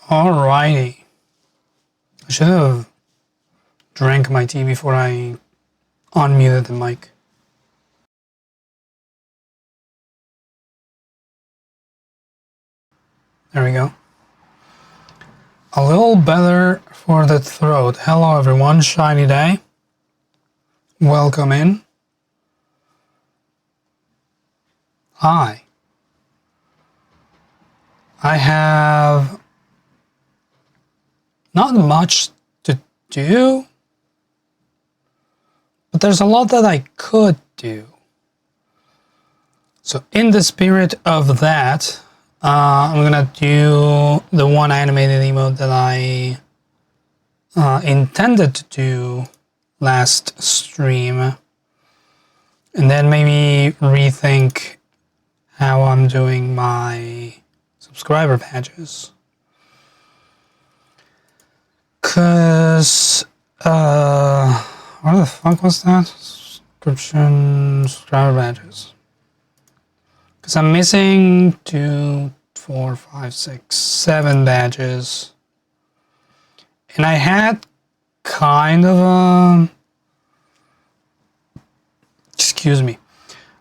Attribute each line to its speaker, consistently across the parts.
Speaker 1: Alrighty. I should have drank my tea before I unmuted the mic. There we go. A little better for the throat. Hello everyone, shiny day. Welcome in. Hi. I have not much to do, but there's a lot that I could do. So in the spirit of that, I'm gonna do the one animated emote that I intended to do last stream, and then maybe rethink how I'm doing my subscriber badges. Cause what the fuck was that? Subscriber badges. Cause I'm missing 2, 4, 5, 6, 7 badges. And I had kind of a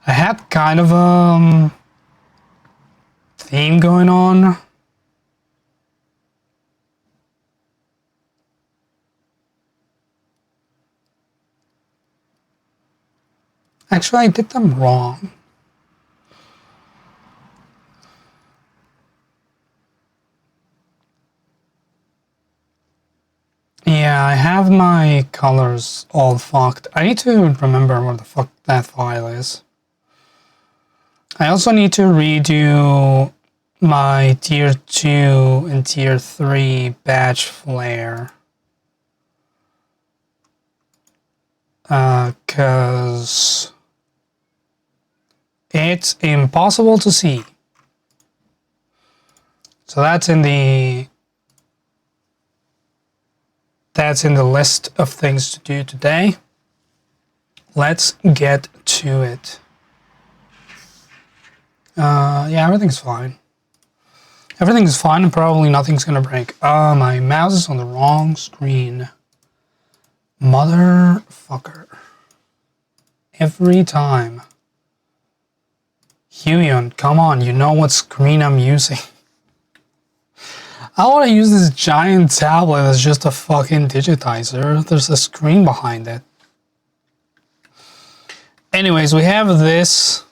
Speaker 1: I had kind of a theme going on. Actually, I did them wrong. Yeah, I have my colors all fucked. I need to remember where the fuck that file is. I also need to redo my tier 2 and tier 3 badge flare. Cause it's impossible to see. So that's in the list of things to do today. Let's get to it. Yeah, everything's fine. Everything's fine and probably nothing's gonna break. My mouse is on the wrong screen. Motherfucker. Every time. Huion, come on, you know what screen I'm using. I want to use this giant tablet as just a fucking digitizer. There's a screen behind it. Anyways, we have this.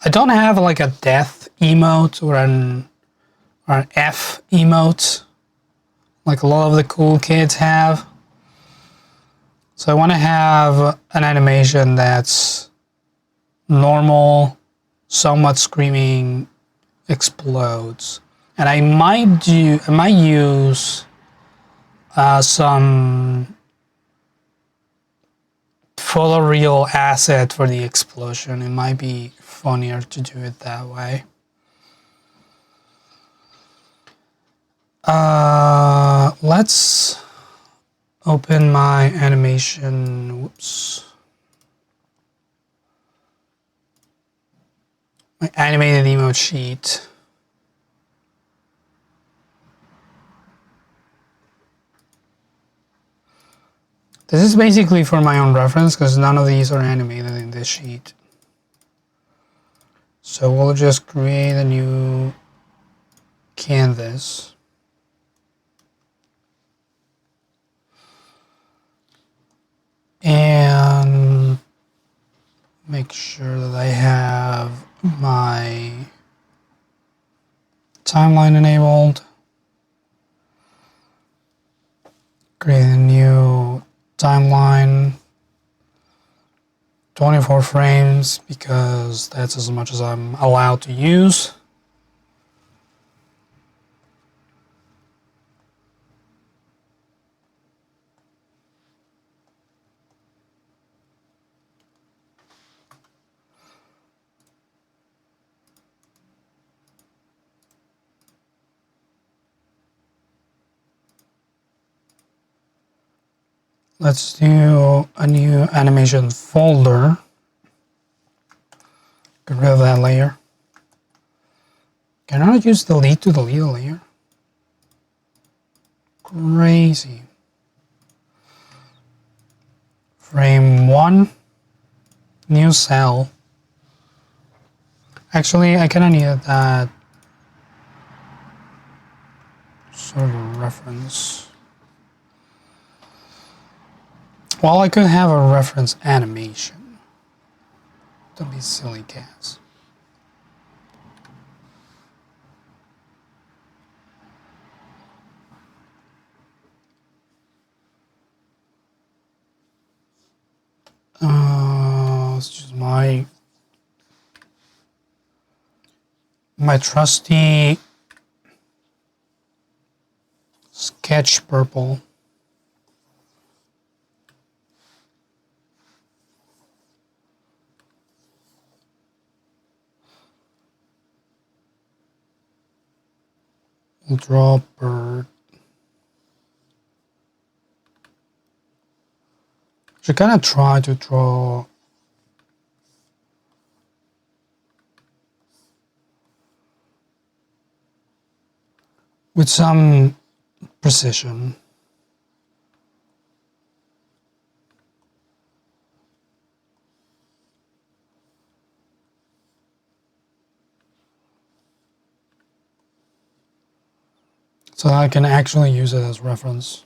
Speaker 1: I don't have like a death emote or an F emote like a lot of the cool kids have. So I want to have an animation that's normal, somewhat screaming, explodes. And I might use some photoreal asset for the explosion. It might be funnier to do it that way. Let's open my animation. Whoops. My animated emote sheet. This is basically for my own reference because none of these are animated in this sheet. So we'll just create a new canvas. And make sure that I have my timeline enabled. Create a new timeline, 24 frames, because that's as much as I'm allowed to use. Let's do a new animation folder. Get rid of that layer. Can I not use delete to delete a layer? Crazy. Frame 1. New cell. Actually, I kinda needed that sort of a reference. Well, I could have a reference animation. Don't be silly, Khaz. Let's choose my trusty sketch purple. We'll draw a bird. Should kind of try to draw with some precision. So I can actually use it as reference.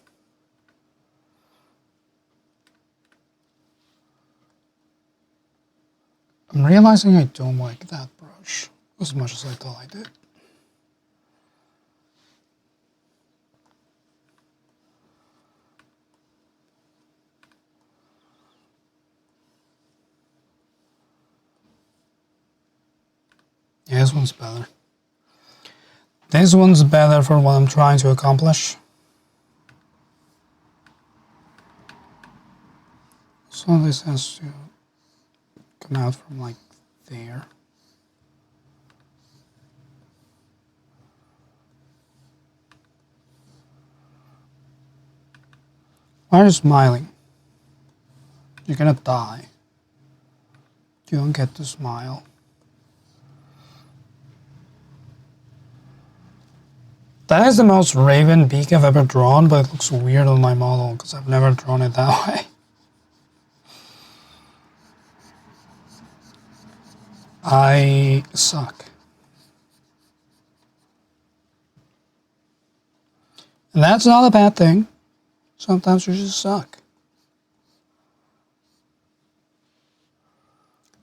Speaker 1: I'm realizing I don't like that brush as much as I thought I did. Yeah, this one's better. This one's better for what I'm trying to accomplish. So this has to come out from like there. Why are you smiling? You're gonna die. You don't get to smile. That is the most raven beak I've ever drawn, but it looks weird on my model because I've never drawn it that way. I suck. And that's not a bad thing. Sometimes you just suck.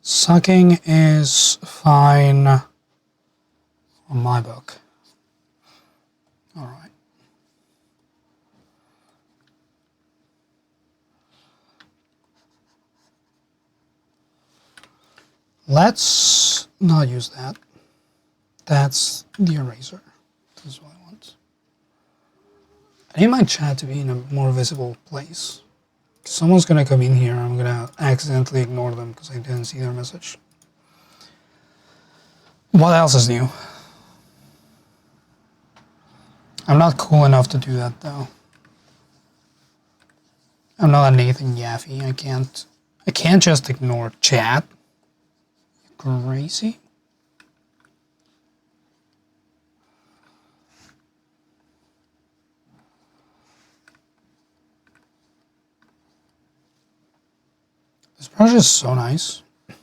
Speaker 1: Sucking is fine on my book. All right. Let's not use that. That's the eraser. This is what I want. I need my chat to be in a more visible place. Someone's gonna come in here, I'm gonna accidentally ignore them because I didn't see their message. What else is new? I'm not cool enough to do that though. I'm not a Nathan Yaffe. I can't just ignore chat. You crazy? This brush is so nice. I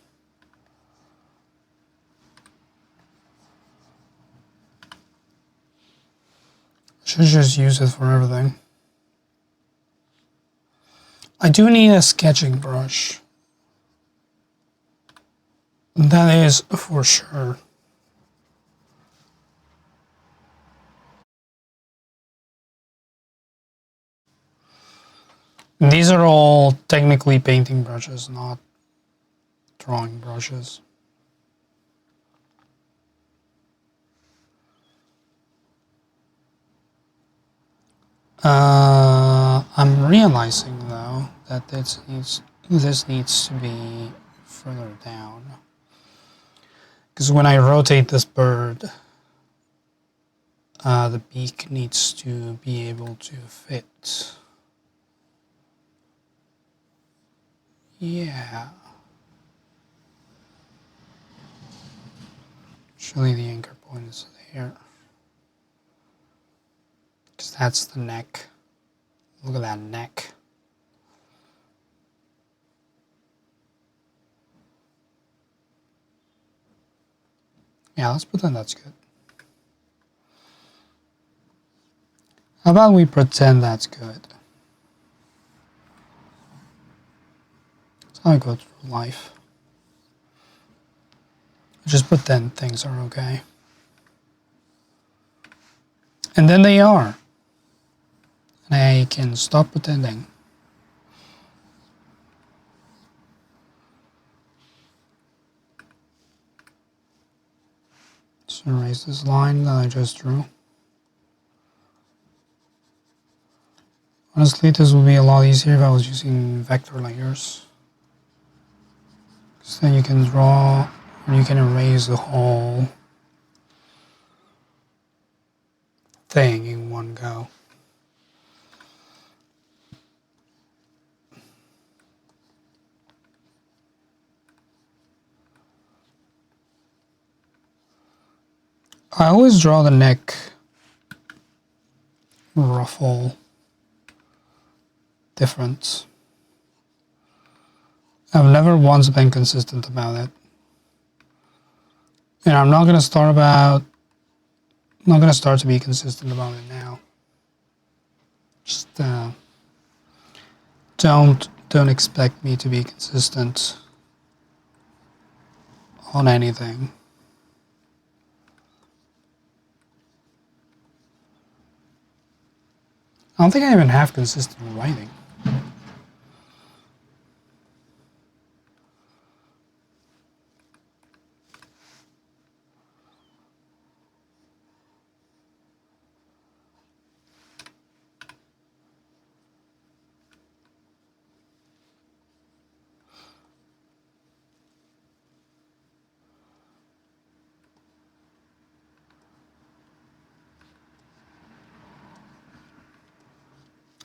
Speaker 1: should just use it for everything. I do need a sketching brush. That is for sure. These are all technically painting brushes, not drawing brushes. I'm realizing though that this needs to be further down. Because when I rotate this bird, the beak needs to be able to fit. Yeah. Actually, the anchor point is there. Because that's the neck. Look at that neck. Yeah, let's pretend that's good. How about we pretend that's good? That's how I go through life. Just pretend things are okay. And then they are. And I can stop pretending. Let's erase this line that I just drew. Honestly, this would be a lot easier if I was using vector layers. Because then you can draw, or you can erase the whole thing in one go. I always draw the neck ruffle different. I've never once been consistent about it. And I'm not gonna start to be consistent about it now. Just don't expect me to be consistent on anything. I don't think I even have consistent writing.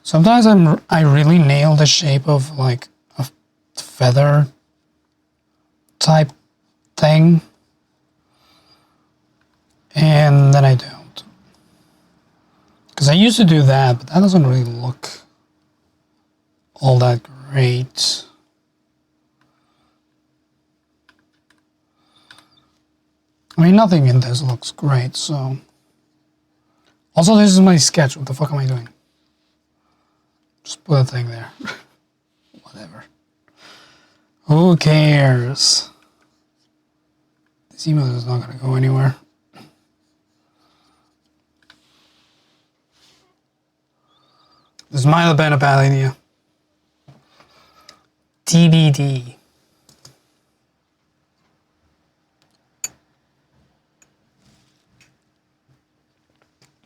Speaker 1: Sometimes I really nail the shape of like a feather type thing, and then I don't. Because I used to do that, but that doesn't really look all that great. I mean, nothing in this looks great, so. Also, this is my sketch. What the fuck am I doing? Just put a thing there. Whatever. Who cares? This email is not going to go anywhere. This might have been a bad idea. TBD.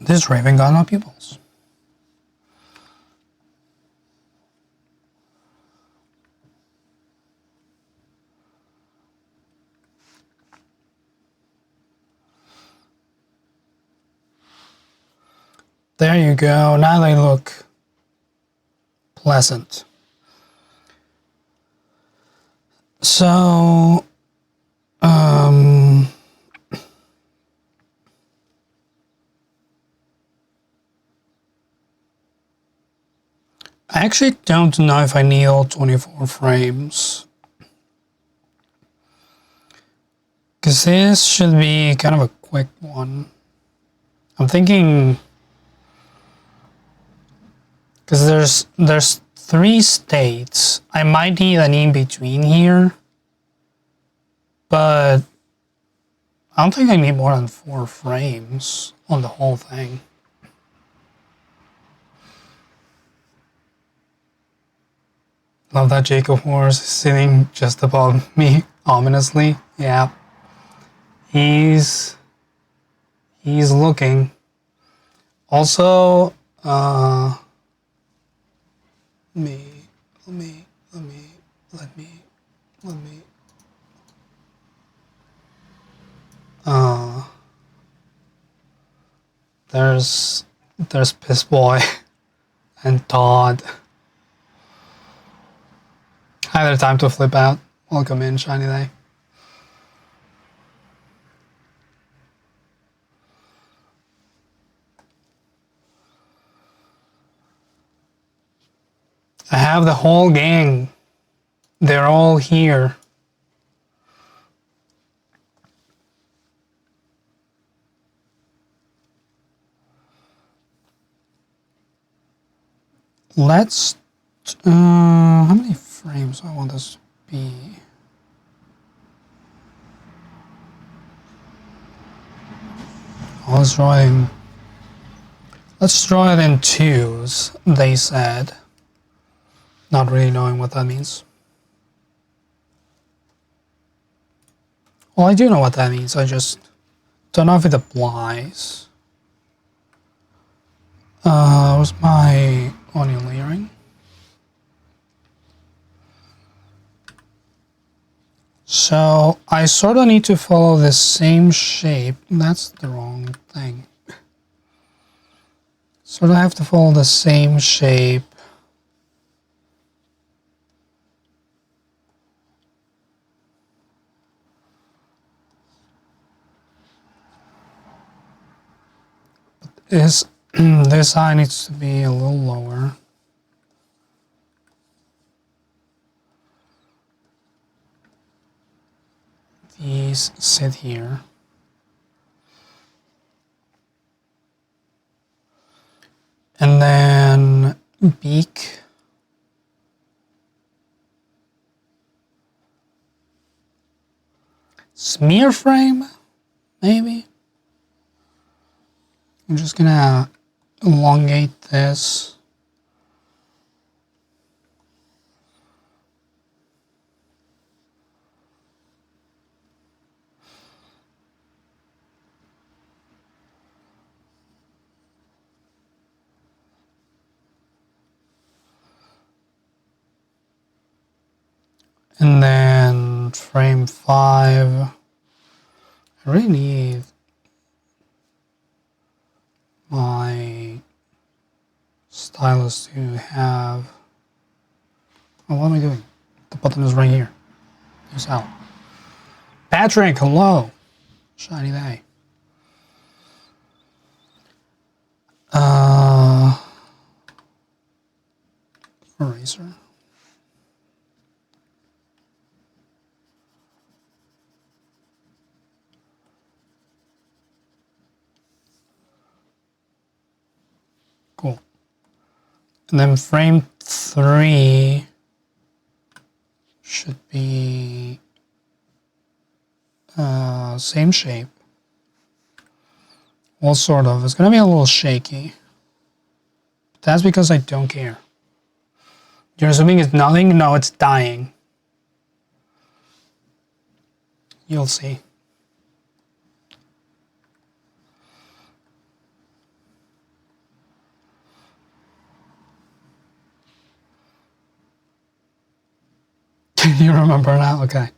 Speaker 1: This raven got no pupils. There you go. Now they look pleasant. So, I actually don't know if I need all 24 frames. Because this should be kind of a quick one. I'm thinking, because there's 3 states. I might need an in-between here. But I don't think I need more than 4 frames on the whole thing. Love that Jacob horse is sitting just above me, ominously. Yeah. He's looking. Also, let me. There's Piss Boy and Todd. Either time to flip out. Welcome in, Shiny Day. I have the whole gang. They're all here. Let's, how many frames do I want this to be? Oh, let's draw it in twos, they said. Not really knowing what that means. Well, I do know what that means, I just don't know if it applies. Where's my onion layering? So I sort of need to follow the same shape. That's the wrong thing. Sort of have to follow the same shape. This eye needs to be a little lower. These sit here. And then beak. Smear frame, maybe. I'm just gonna elongate this. And then frame 5. I really need my stylus to have. Oh, what am I doing? The button is right here. Peace out. Patrick, hello. Shiny day. Eraser. Cool. And then frame 3 should be same shape. Well, sort of. It's going to be a little shaky. But that's because I don't care. You're assuming it's nothing? No, it's dying. You'll see. You remember now? Okay.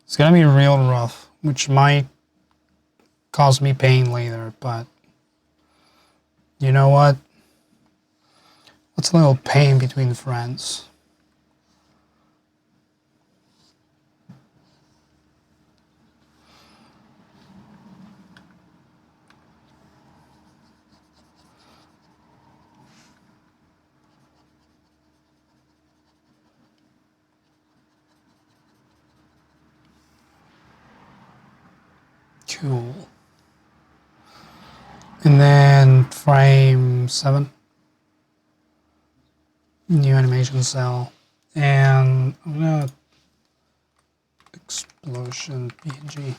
Speaker 1: It's gonna be real rough, which might cause me pain later, but you know what? What's a little pain between friends? Cool. And then frame 7. New animation cell. And I'm gonna explosion PNG.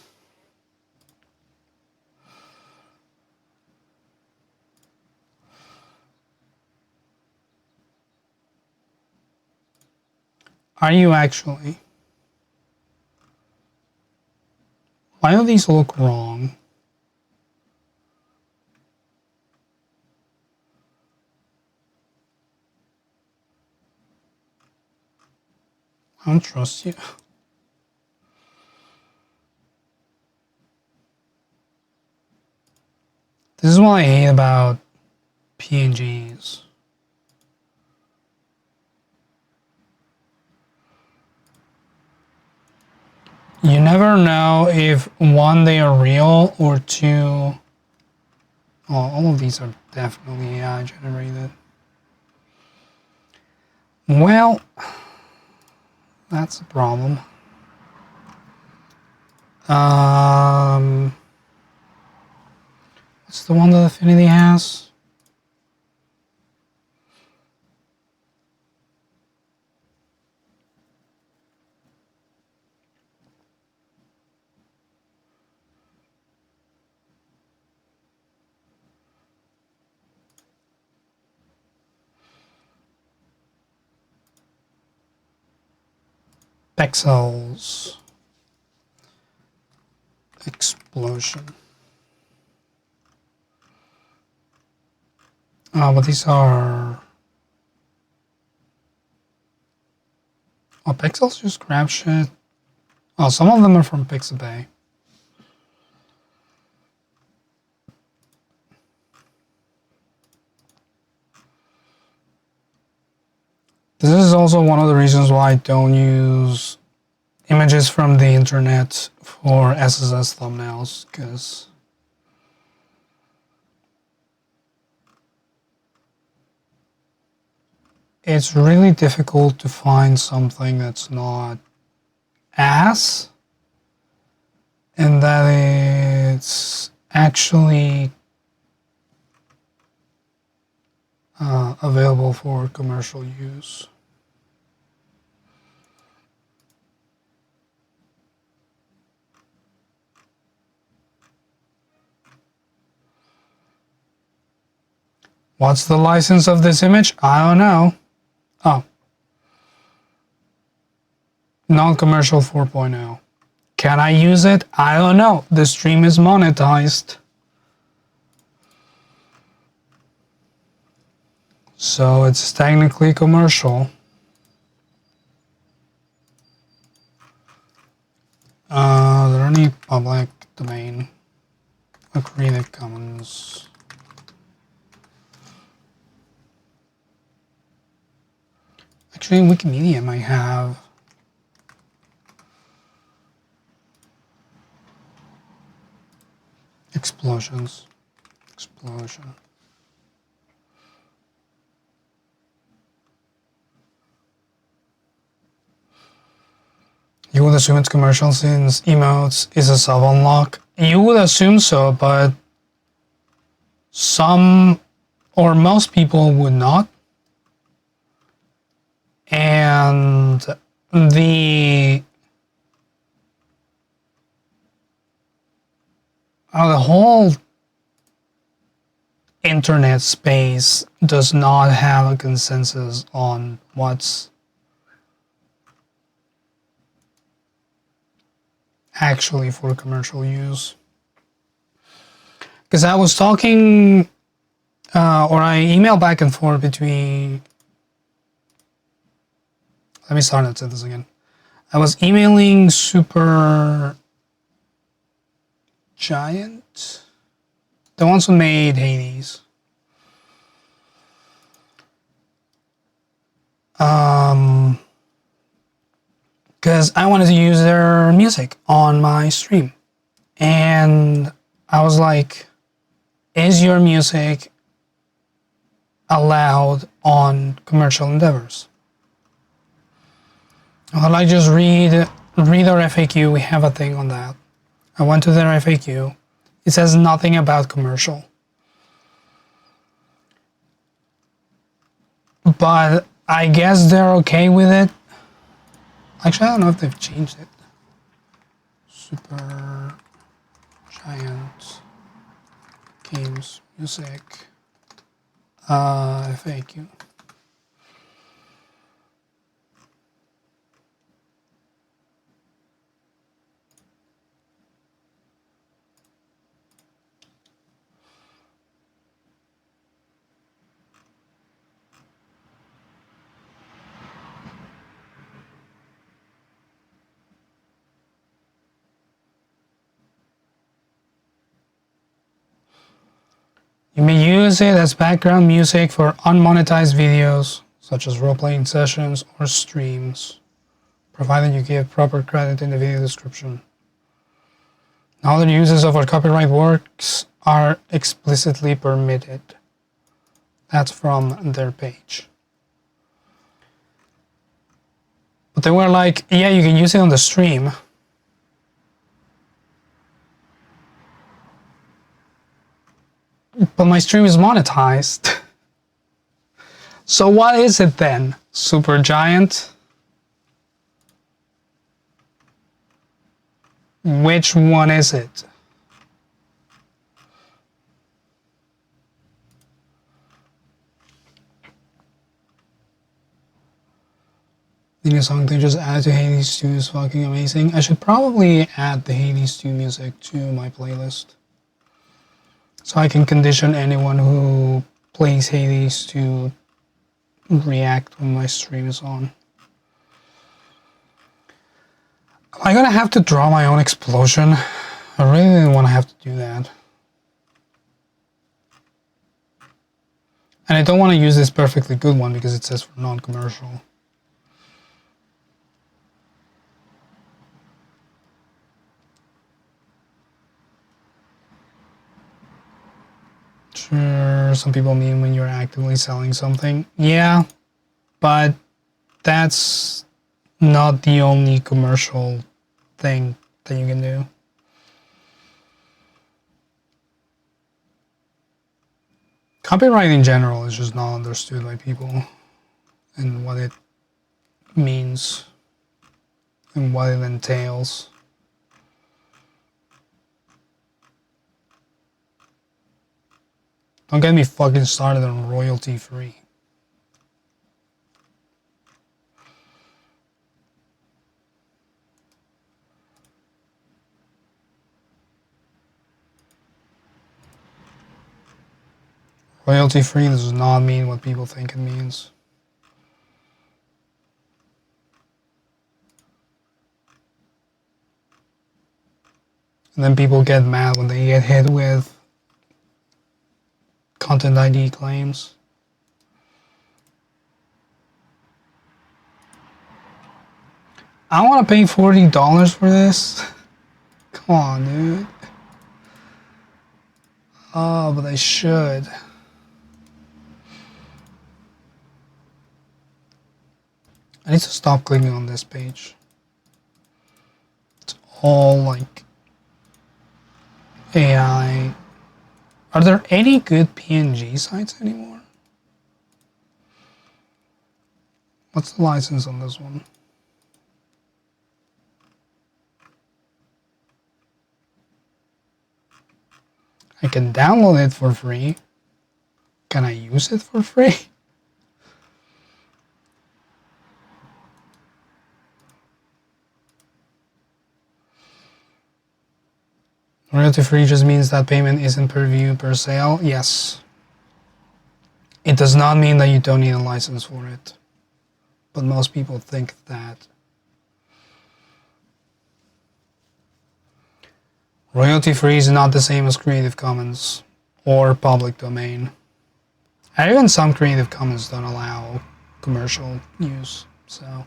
Speaker 1: Are you actually? Why do these look wrong? I don't trust you. This is what I hate about PNGs. You never know if one, they are real, or two, all of these are definitely AI generated. Well, that's a problem. What's the one that Affinity has? Pixels. Explosion. Oh, but these are... Oh, Pixels just grab shit. Oh, some of them are from Pixabay. This is also one of the reasons why I don't use images from the internet for SSS thumbnails, because it's really difficult to find something that's not ass and that it's actually available for commercial use. What's the license of this image? I don't know. Oh. Non-commercial 4.0. Can I use it? I don't know. The stream is monetized. So it's technically commercial. Are there any public domain? Creative Commons. Actually, Wikimedia might have. Explosions. Explosion. You would assume it's commercial since emotes is a sub-unlock. You would assume so, but some or most people would not. And the whole internet space does not have a consensus on what's actually for commercial use. Because I was talking, or I emailed back and forth between. Let me start and say this again. I was emailing Super Giant, the ones who made Hades. Because I wanted to use their music on my stream. And I was like, is your music allowed on commercial endeavors? Well, I just read our FAQ. We have a thing on that. I went to their FAQ. It says nothing about commercial. But I guess they're okay with it. Actually, I don't know if they've changed it. Super Giant Games Music FAQ. You may use it as background music for unmonetized videos, such as role-playing sessions or streams. provided you give proper credit in the video description. Now the uses of our copyright works are explicitly permitted. That's from their page. But they were like, yeah, you can use it on the stream. But my stream is monetized. So what is it then? Supergiant? Which one is it? The new song they just added to Hades 2 is fucking amazing. I should probably add the Hades 2 music to my playlist, so I can condition anyone who plays Hades to react when my stream is on. Am I gonna have to draw my own explosion? I really didn't want to have to do that. And I don't want to use this perfectly good one because it says for non-commercial. Sure, some people mean when you're actively selling something. Yeah, but that's not the only commercial thing that you can do. Copyright in general is just not understood by people and what it means and what it entails. Don't get me fucking started on royalty free. Royalty free does not mean what people think it means. And then people get mad when they get hit with Content ID claims. I want to pay $40 for this. Come on, dude. Oh, but I should. I need to stop clicking on this page. It's all like AI. Are there any good PNG sites anymore? What's the license on this one? I can download it for free. Can I use it for free? Royalty free just means that payment isn't per view per sale. Yes. It does not mean that you don't need a license for it. But most people think that. Royalty free is not the same as Creative Commons or public domain. And even some Creative Commons don't allow commercial use, so.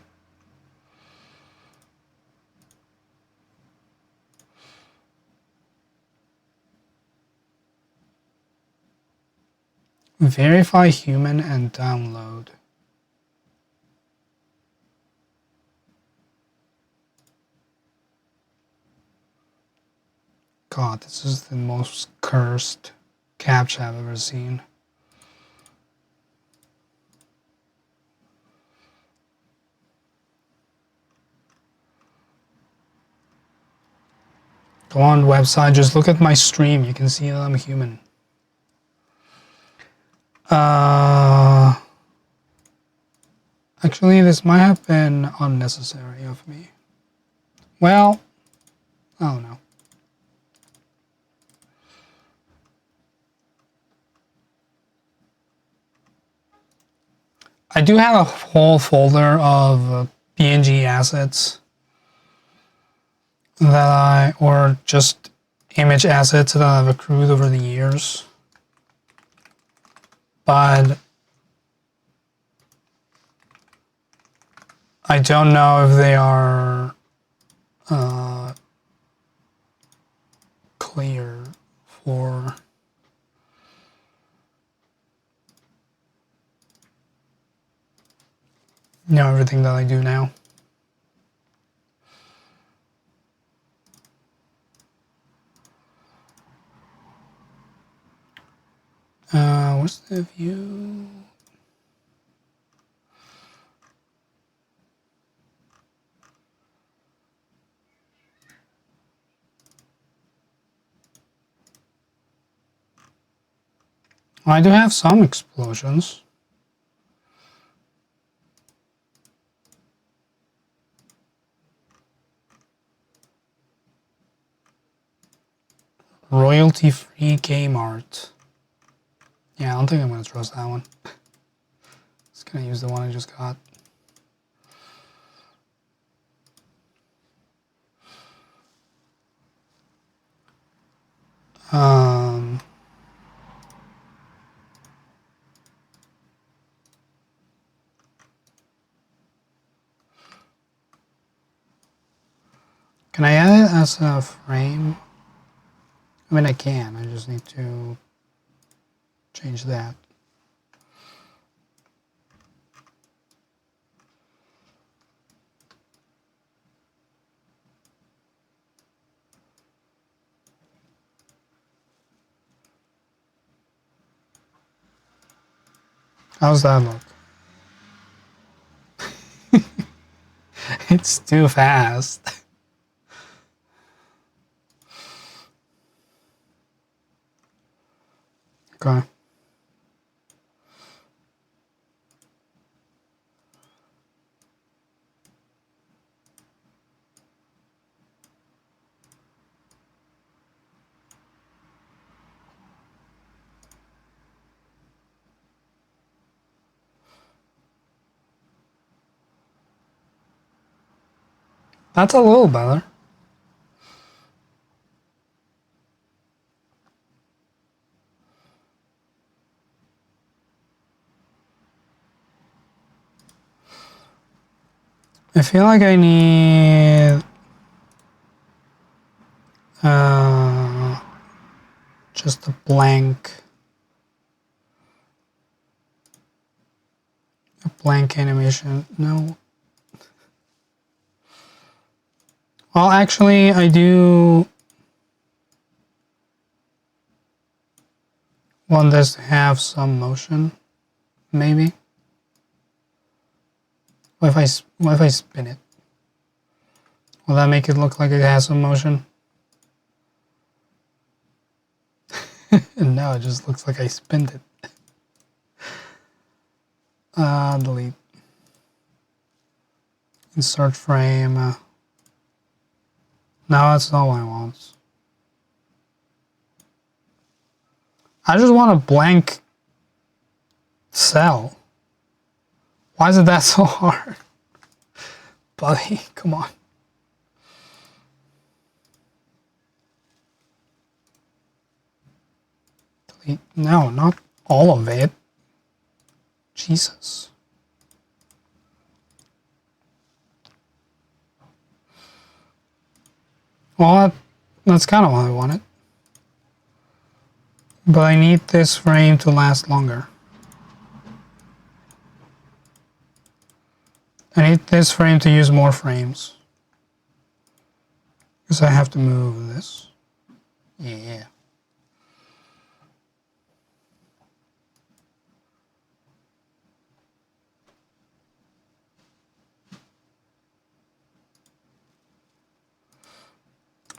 Speaker 1: Verify human and download. God, this is the most cursed captcha I've ever seen. Go on the website, just look at my stream, you can see that I'm human. Actually, this might have been unnecessary of me. Well, I don't know. I do have a whole folder of PNG assets that or just image assets that I've accrued over the years. But I don't know if they are clear for everything that I do now. What's the view? I do have some explosions. Royalty-free game art. Yeah, I don't think I'm gonna trust that one. Just gonna use the one I just got. Can I add it as a frame? I mean, I can. I just need to change that. How's that look? It's too fast. Okay. That's a little better. I feel like I need just a blank animation. No. Well, actually, I do want this to have some motion, maybe. What if I spin it? Will that make it look like it has some motion? No, it just looks like I spinned it. Delete. Insert frame. No, that's not what I want. I just want a blank cell. Why is it that so hard? Buddy, come on. Delete. No, not all of it. Jesus. Well, that's kind of what I wanted. But I need this frame to last longer. I need this frame to use more frames. Because I have to move this. Yeah.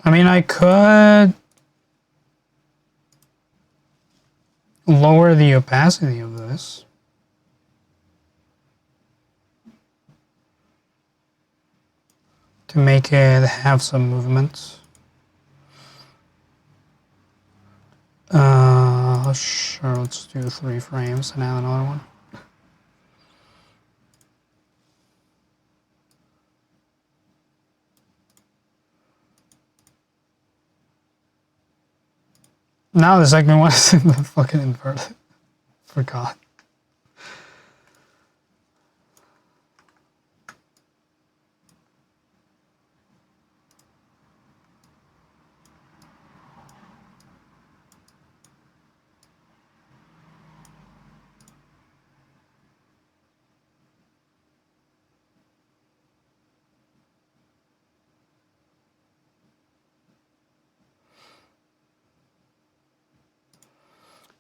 Speaker 1: I mean, I could lower the opacity of this. To make it have some movement. Sure, let's do 3 frames and add another one. Now the second one is in the fucking inverted. Forgot.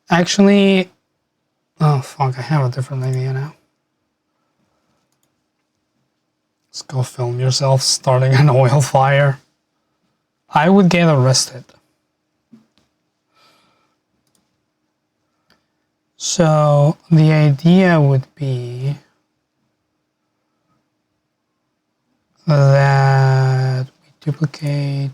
Speaker 1: Actually, oh fuck, I have a different idea now. Let's go film yourself starting an oil fire. I would get arrested. So the idea would be that we duplicate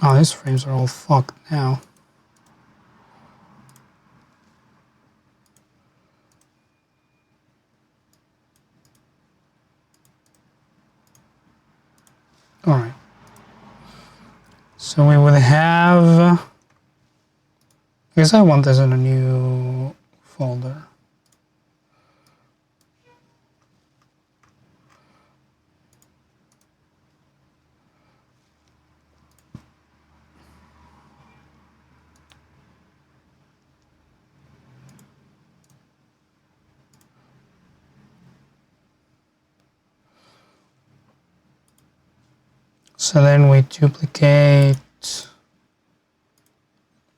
Speaker 1: oh, these frames are all fucked now. All right. So we would have, I guess I want this in a new folder. So then we duplicate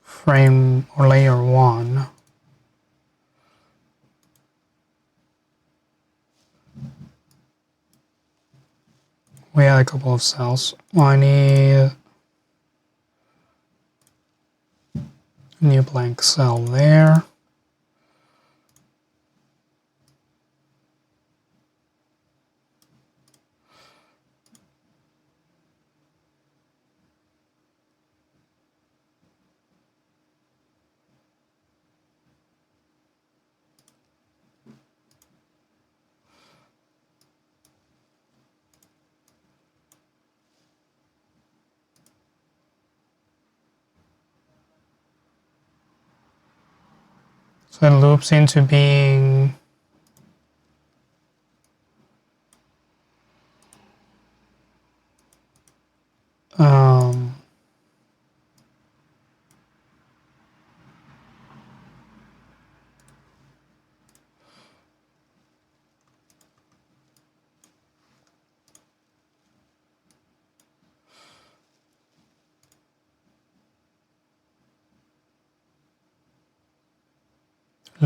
Speaker 1: frame or layer 1. We add a couple of cells. I need a new blank cell there. So it loops into being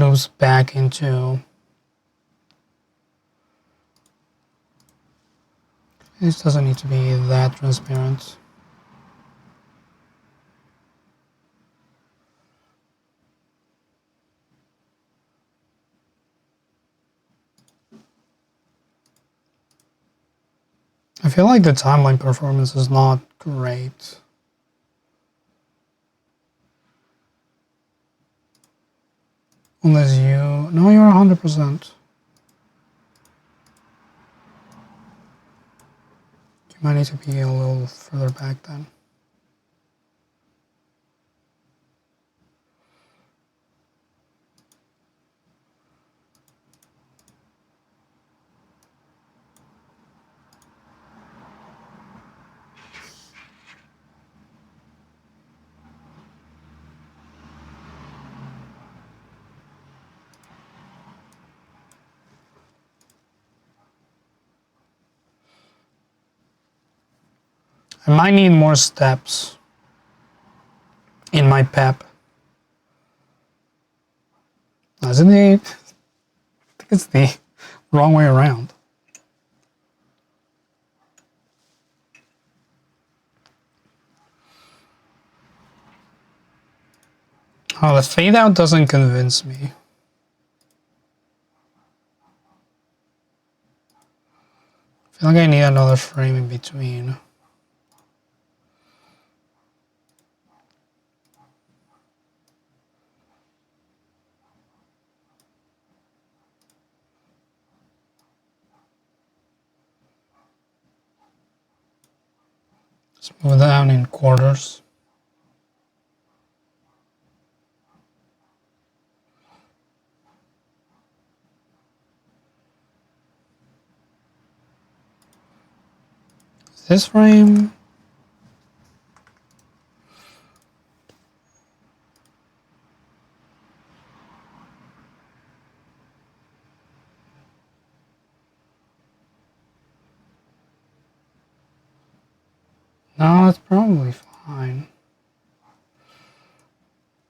Speaker 1: loops back into, this doesn't need to be that transparent. I feel like the timeline performance is not great. Unless you, no, you're 100%. You might need to be a little further back then. I might need more steps in my PEP. Isn't it? I think it's the wrong way around. Oh, the fade out doesn't convince me. I feel like I need another frame in between. Let's move down in quarters. This frame. No, it's probably fine.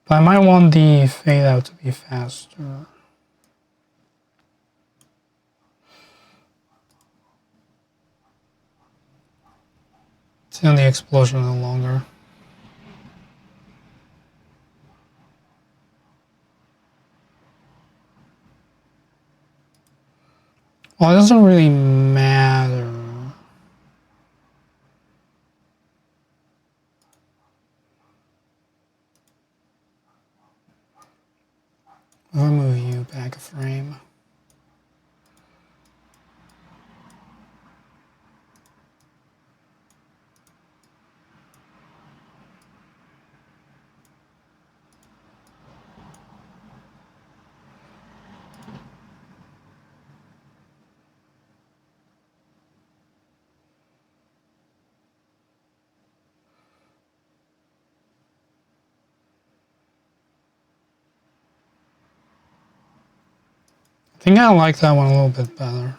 Speaker 1: But I might want the fade out to be faster. It's in the explosion a little longer. Well, it doesn't really matter. I'll move you back a frame. I think I like that one a little bit better.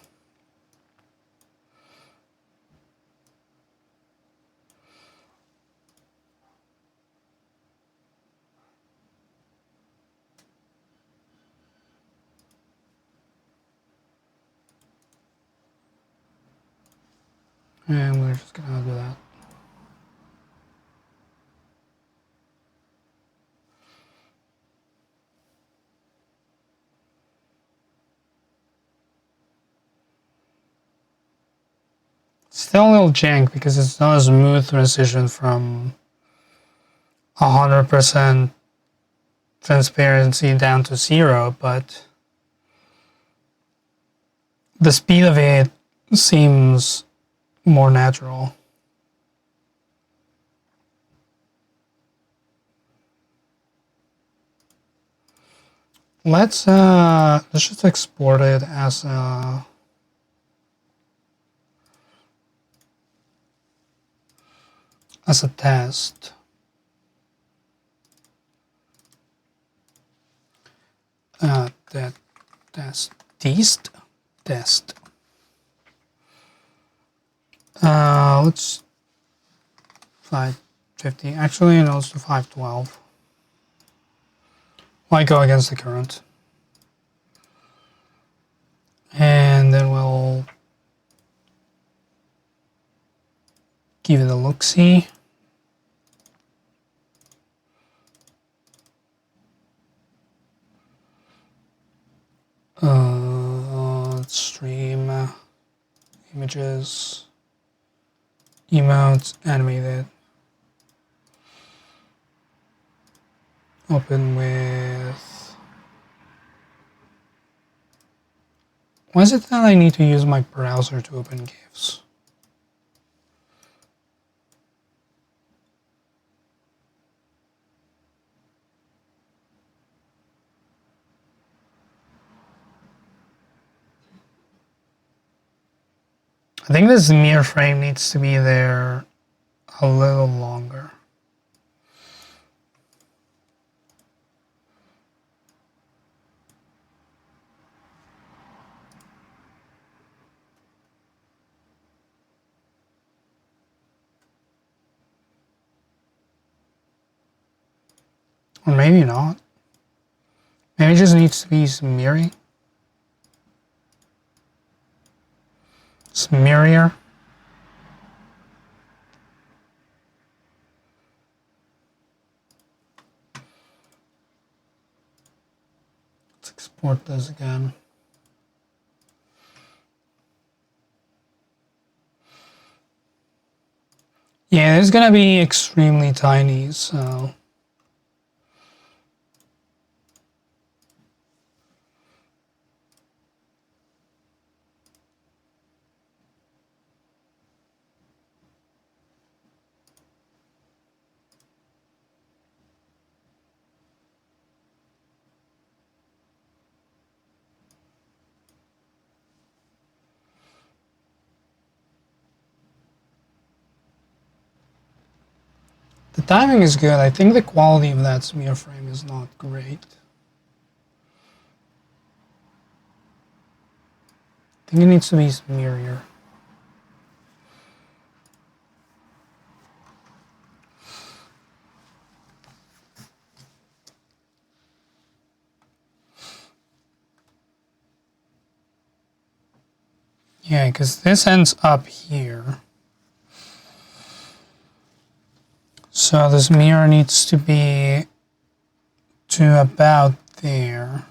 Speaker 1: And we're just gonna do that. Still a little jank because it's not a smooth transition from 100% transparency down to 0, but the speed of it seems more natural. Let's just export it as a test. That test. Let's 550. Actually, no, let's do 512. Why go against the current? And then we'll give it a look-see. Let's stream images, emotes, animated. Open with. Why is it that I need to use my browser to open GIFs? I think this mirror frame needs to be there a little longer. Or maybe not. Maybe it just needs to be some mirroring. Some mirror. Let's export this again. Yeah, it's gonna be extremely tiny, so. The timing is good. I think the quality of that smear frame is not great. I think it needs to be smearier. Yeah, because this ends up here. So this mirror needs to be to about there.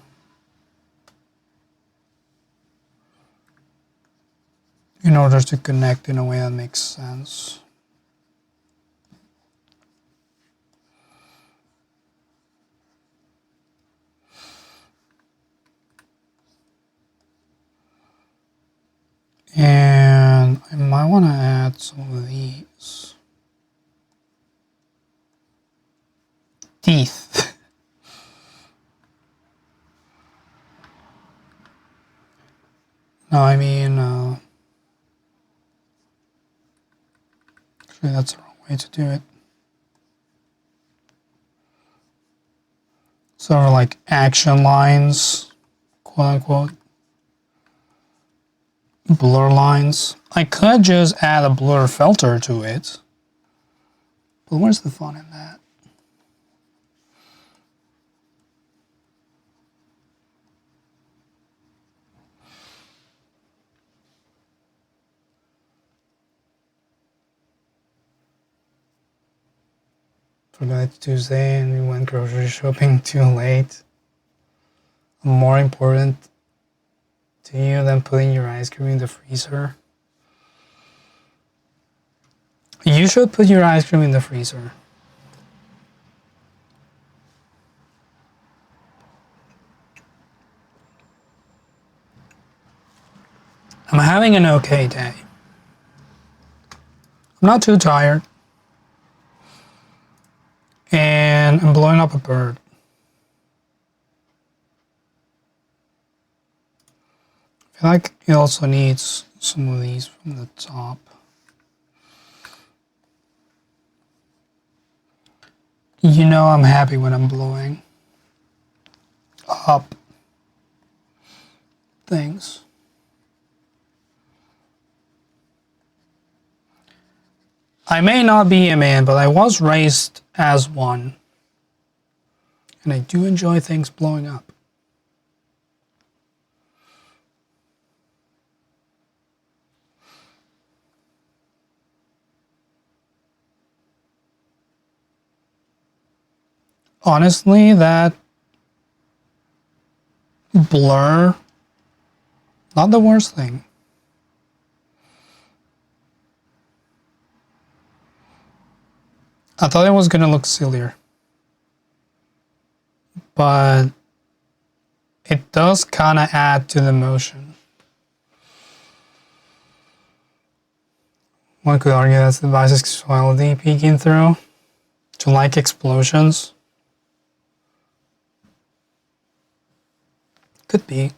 Speaker 1: In order to connect in a way that makes sense. And I might want to add some of these. Teeth. No, I mean, actually that's the wrong way to do it. Sort of like action lines, quote unquote. Blur lines. I could just add a blur filter to it. But where's the fun in that? Forgot Tuesday and we went grocery shopping too late. More important to you than putting your ice cream in the freezer? You should put your ice cream in the freezer. I'm having an okay day. I'm not too tired. And I'm blowing up a bird. I feel like it also needs some of these from the top. You know I'm happy when I'm blowing up things. I may not be a man, but I was raised as one. And I do enjoy things blowing up. Honestly, that blur, not the worst thing. I thought it was gonna look sillier. But it does kind of add to the motion. One could argue that's the bisexuality peeking through. To like explosions. Could be.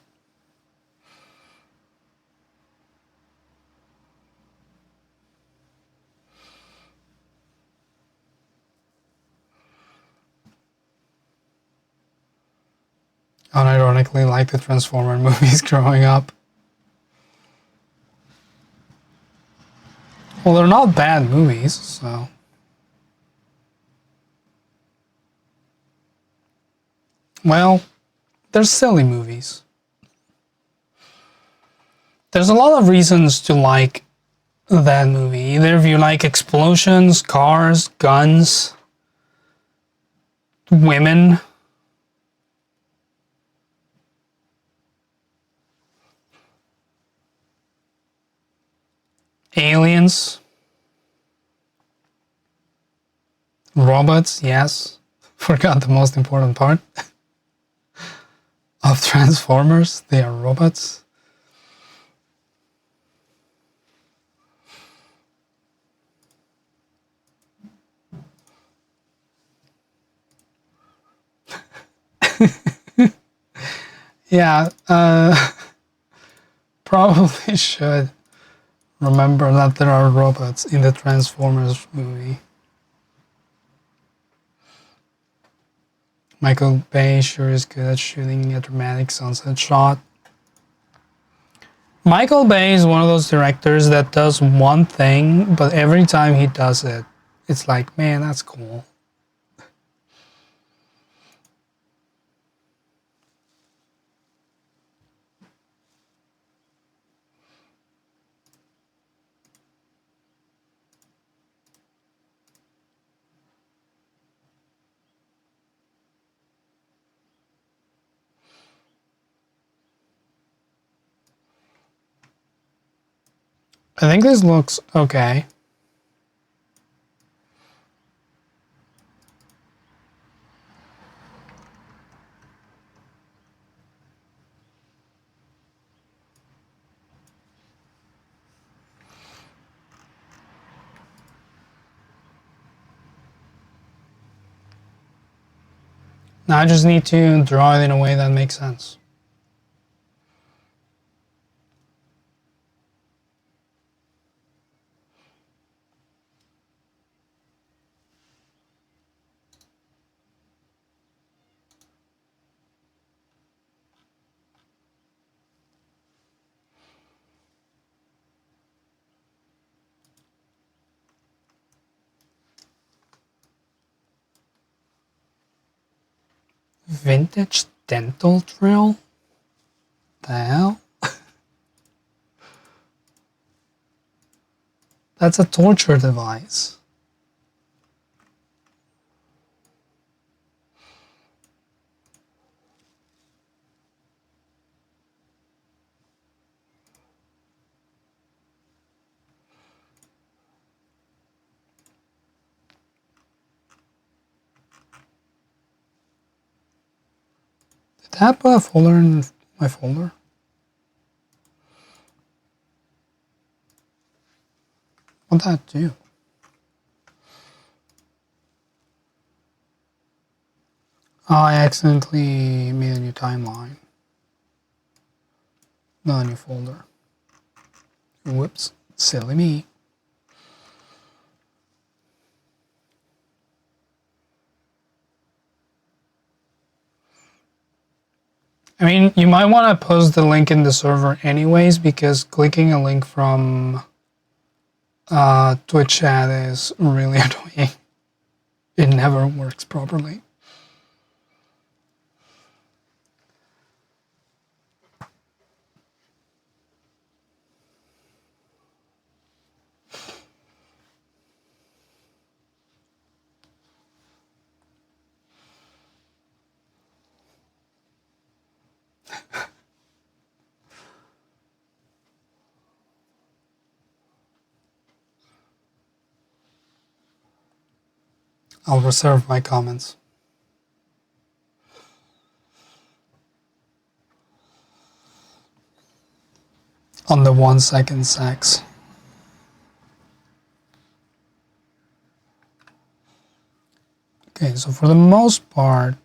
Speaker 1: Unironically like the Transformer movies growing up. Well, they're not bad movies, so. Well, they're silly movies. There's a lot of reasons to like that movie. Either if you like explosions, cars, guns, women. Aliens. Robots, yes. Forgot the most important part of Transformers. They are robots. Yeah, probably should remember that there are robots in the Transformers movie. Michael Bay sure is good at shooting a dramatic sunset shot. Michael Bay is one of those directors that does one thing, but every time he does it, it's like, man, that's cool. I think this looks okay. Now I just need to draw it in a way that makes sense. Vintage dental drill? The hell? That's a torture device. Did I put a folder in my folder? What'd that do? Oh, I accidentally made a new timeline. Not a new folder. Whoops. Silly me. I mean, you might want to post the link in the server anyways, because clicking a link from Twitch chat is really annoying. It never works properly. I'll reserve my comments. On the 1 second sex. Okay, so for the most part,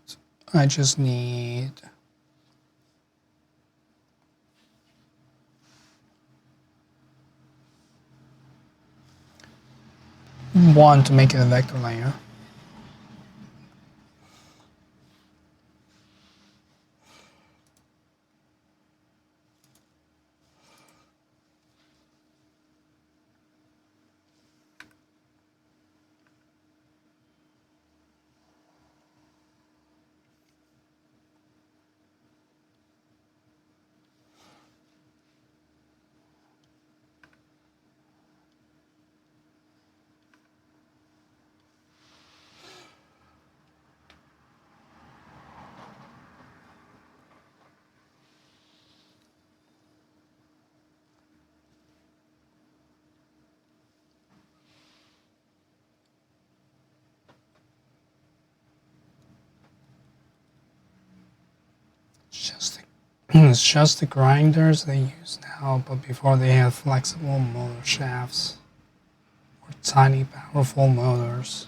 Speaker 1: I just need one to make it a vector layer. It's just the grinders they use now, but before they had flexible motor shafts or tiny powerful motors.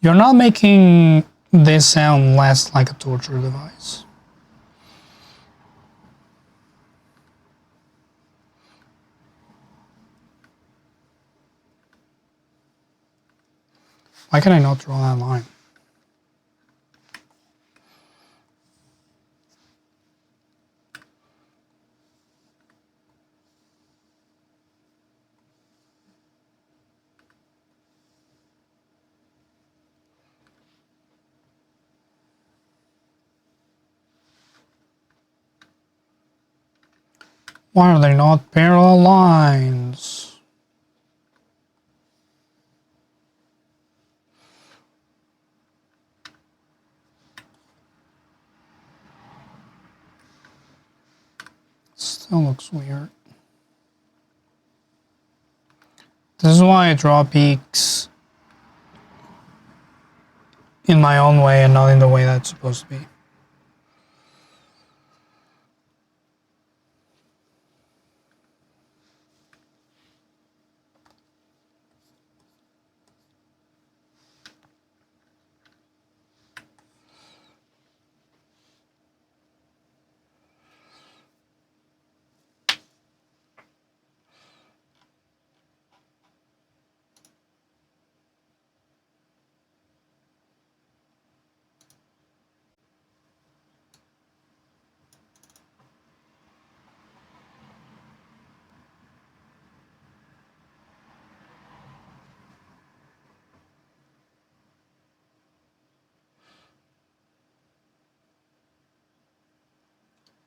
Speaker 1: You're not making this sound less like a torture device. Why can I not draw that line? Why are they not parallel lines? Still looks weird. This is why I draw peaks in my own way and not in the way that's supposed to be.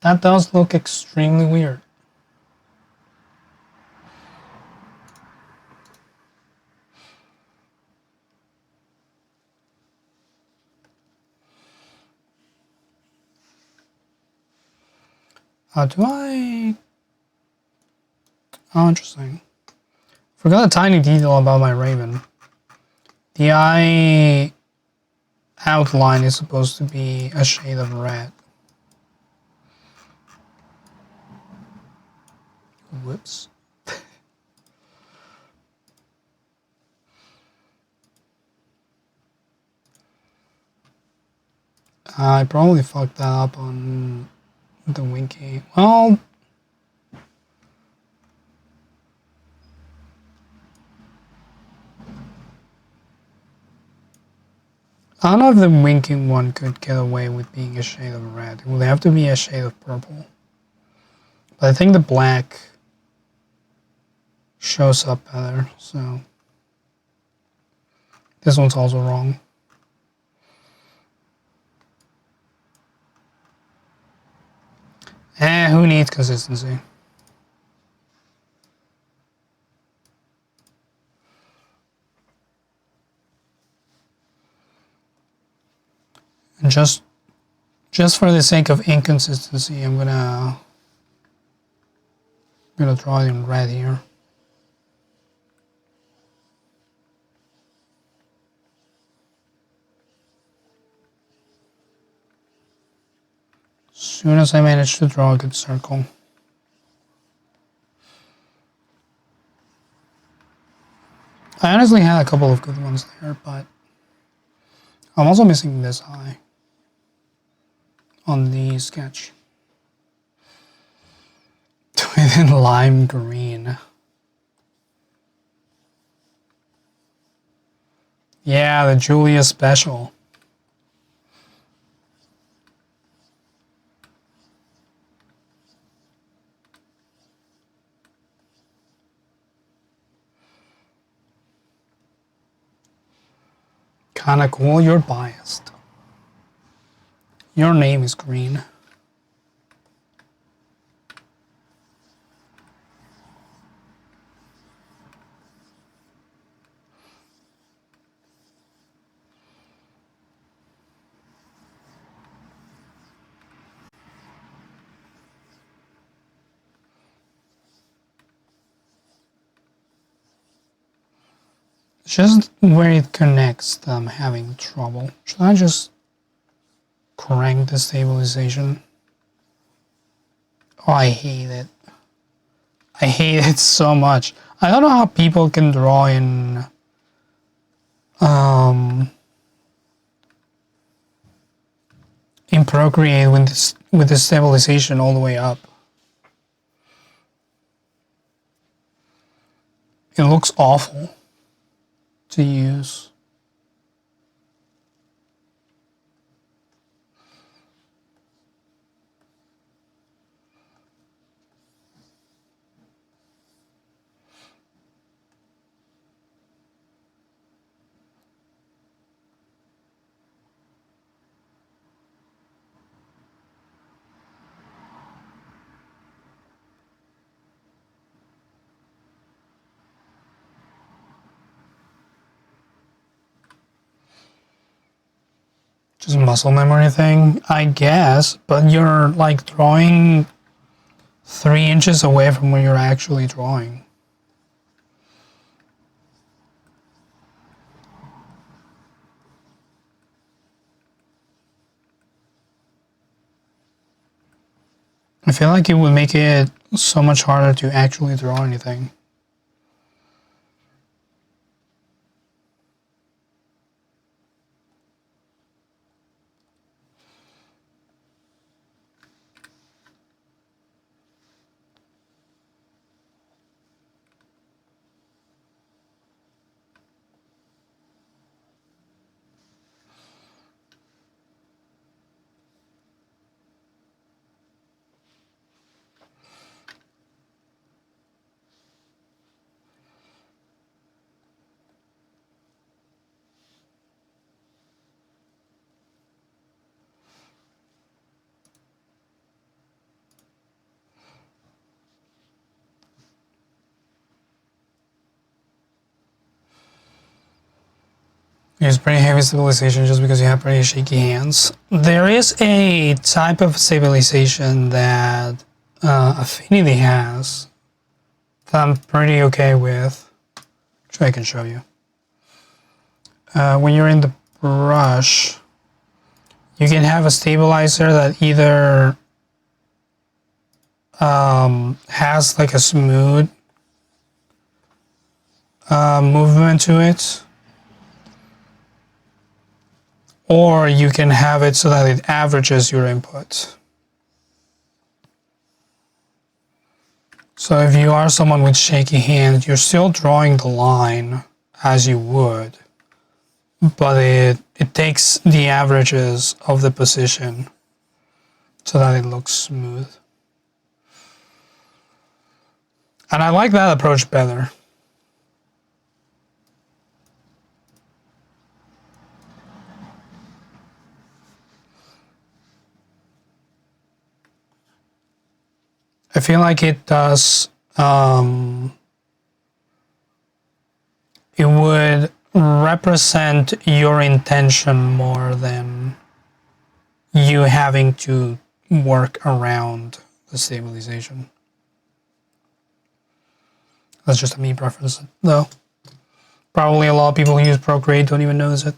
Speaker 1: That does look extremely weird. Do I... Oh, interesting. Forgot a tiny detail about my raven. The eye outline is supposed to be a shade of red. Whoops. I probably fucked that up on the winky. Well, I don't know if the winking one could get away with being a shade of red. It would have to be a shade of purple. But I think the black shows up better, so this one's also wrong. Who needs consistency? And just for the sake of inconsistency, I'm gonna draw it in red here. As soon as I manage to draw a good circle. I honestly had a couple of good ones there, but I'm also missing this eye on the sketch. Within lime green. Yeah, the Julia special. Kinda cool, you're biased. Your name is green. It's just where it connects that I'm having trouble. Should I just crank the stabilization? Oh, I hate it. I hate it so much. I don't know how people can draw in Procreate with the stabilization all the way up. It looks awful to use. Just a muscle memory thing, I guess, but you're like drawing 3 inches away from where you're actually drawing. I feel like it would make it so much harder to actually draw anything. Use pretty heavy stabilization just because you have pretty shaky hands. There is a type of stabilization that Affinity has that I'm pretty okay with. Actually, I can show you. When you're in the brush, you can have a stabilizer that either has like a smooth movement to it, or you can have it so that it averages your input. So if you are someone with shaky hands, you're still drawing the line as you would, but it takes the averages of the position so that it looks smooth. And I like that approach better. I feel like it does, it would represent your intention more than you having to work around the stabilization. That's just a me preference, though. Probably a lot of people who use Procreate don't even notice it.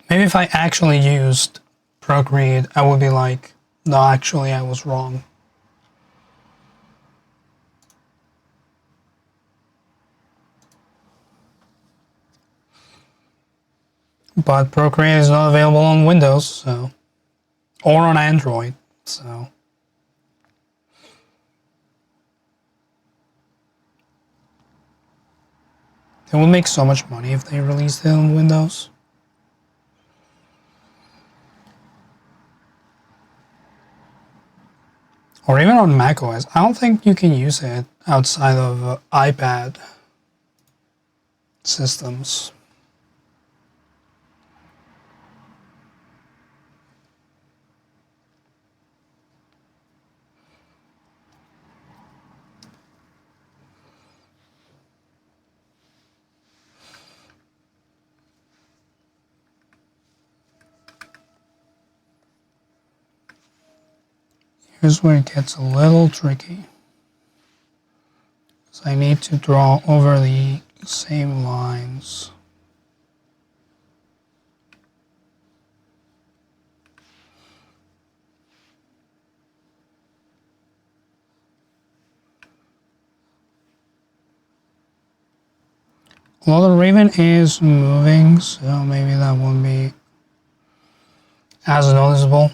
Speaker 1: Maybe if I actually used Procreate, I would be like, no, actually, I was wrong. But Procreate is not available on Windows, so, or on Android, so. They would make so much money if they released it on Windows. Or even on macOS. I don't think you can use it outside of iPad systems. Here's where it gets a little tricky. So I need to draw over the same lines. Well, the raven is moving, so maybe that won't be as noticeable.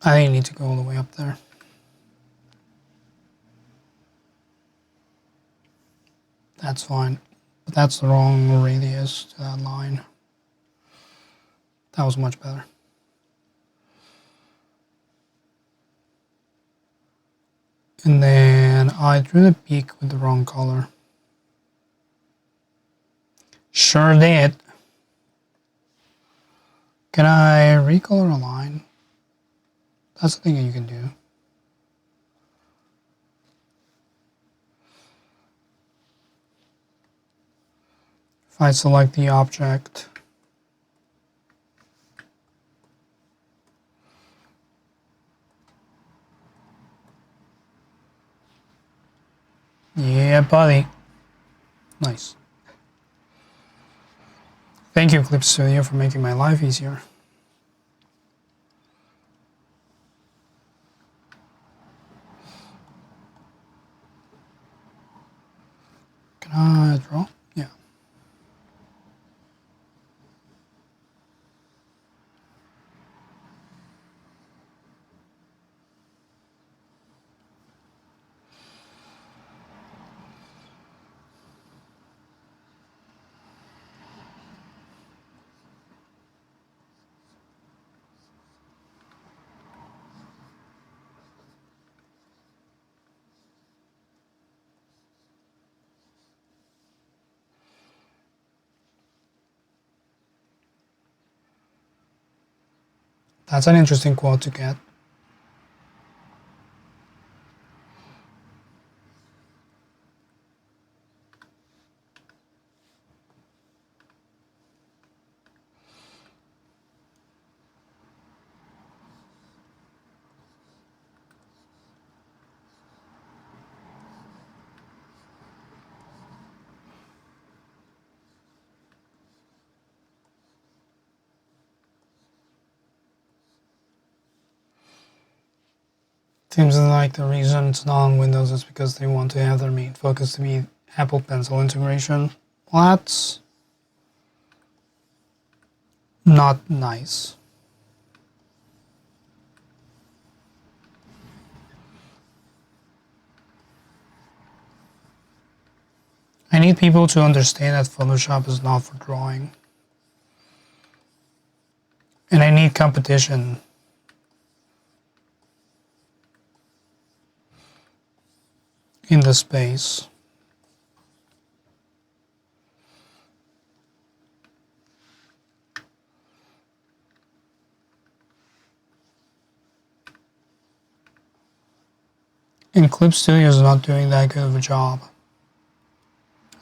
Speaker 1: I think you need to go all the way up there. That's fine, but that's the wrong radius to that line. That was much better. And then I drew the peak with the wrong color. Sure did. Can I recolor a line? That's the thing that you can do. If I select the object, Yeah, buddy. Nice. Thank you, Clip Studio, for making my life easier. Can I draw? Yeah. That's an interesting quote to get. Seems like the reason it's not on Windows is because they want to have their main focus to be Apple Pencil integration. Well, that's not nice. I need people to understand that Photoshop is not for drawing. And I need competition. In the space. And Clip Studio is not doing that good of a job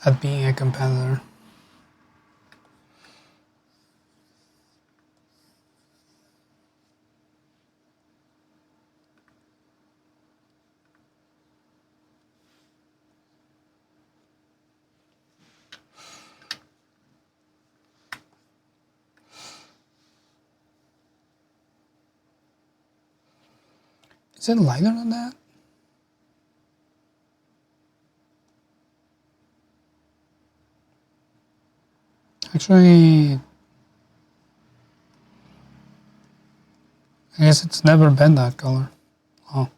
Speaker 1: at being a competitor. Is it lighter than that? Actually, I guess it's never been that color. Oh.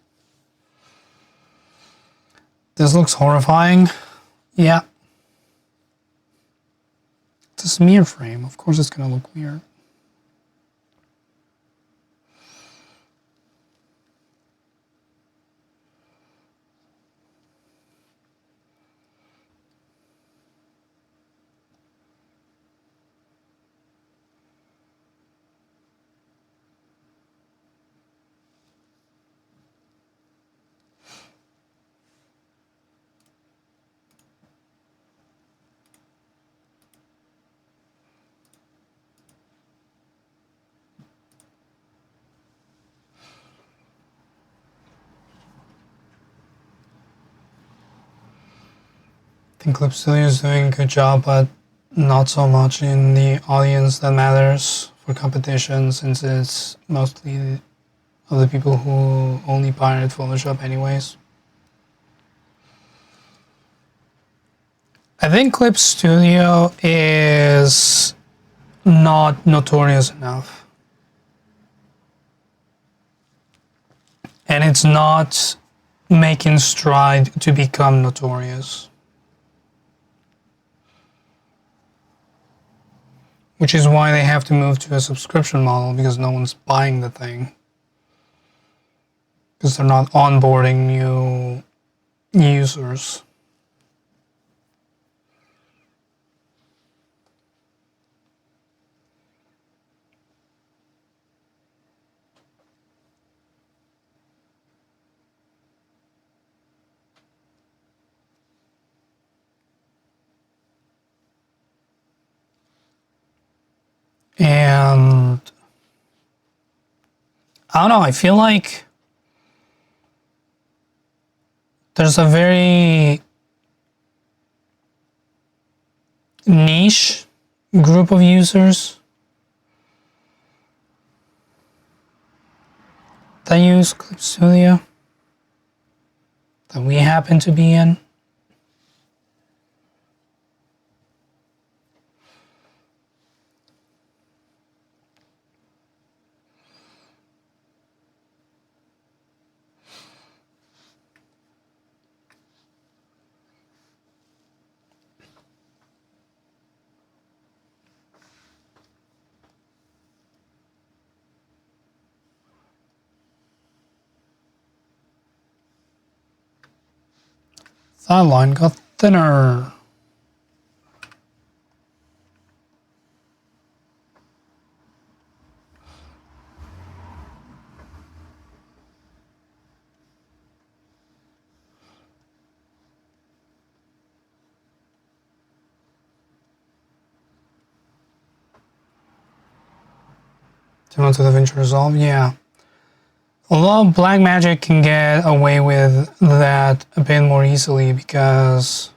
Speaker 1: This looks horrifying. Yeah. It's a smear frame. Of course it's gonna look weird. I think Clip Studio is doing a good job, but not so much in the audience that matters for competition, since it's mostly of the people who only pirate Photoshop anyways. I think Clip Studio is not notorious enough. And it's not making stride to become notorious. Which is why they have to move to a subscription model, because no one's buying the thing. Because they're not onboarding new users. And I don't know, I feel like there's a very niche group of users that use Clip Studio that we happen to be in. That line got thinner. Similar to the DaVinci Resolve, yeah. Although Blackmagic can get away with that a bit more easily because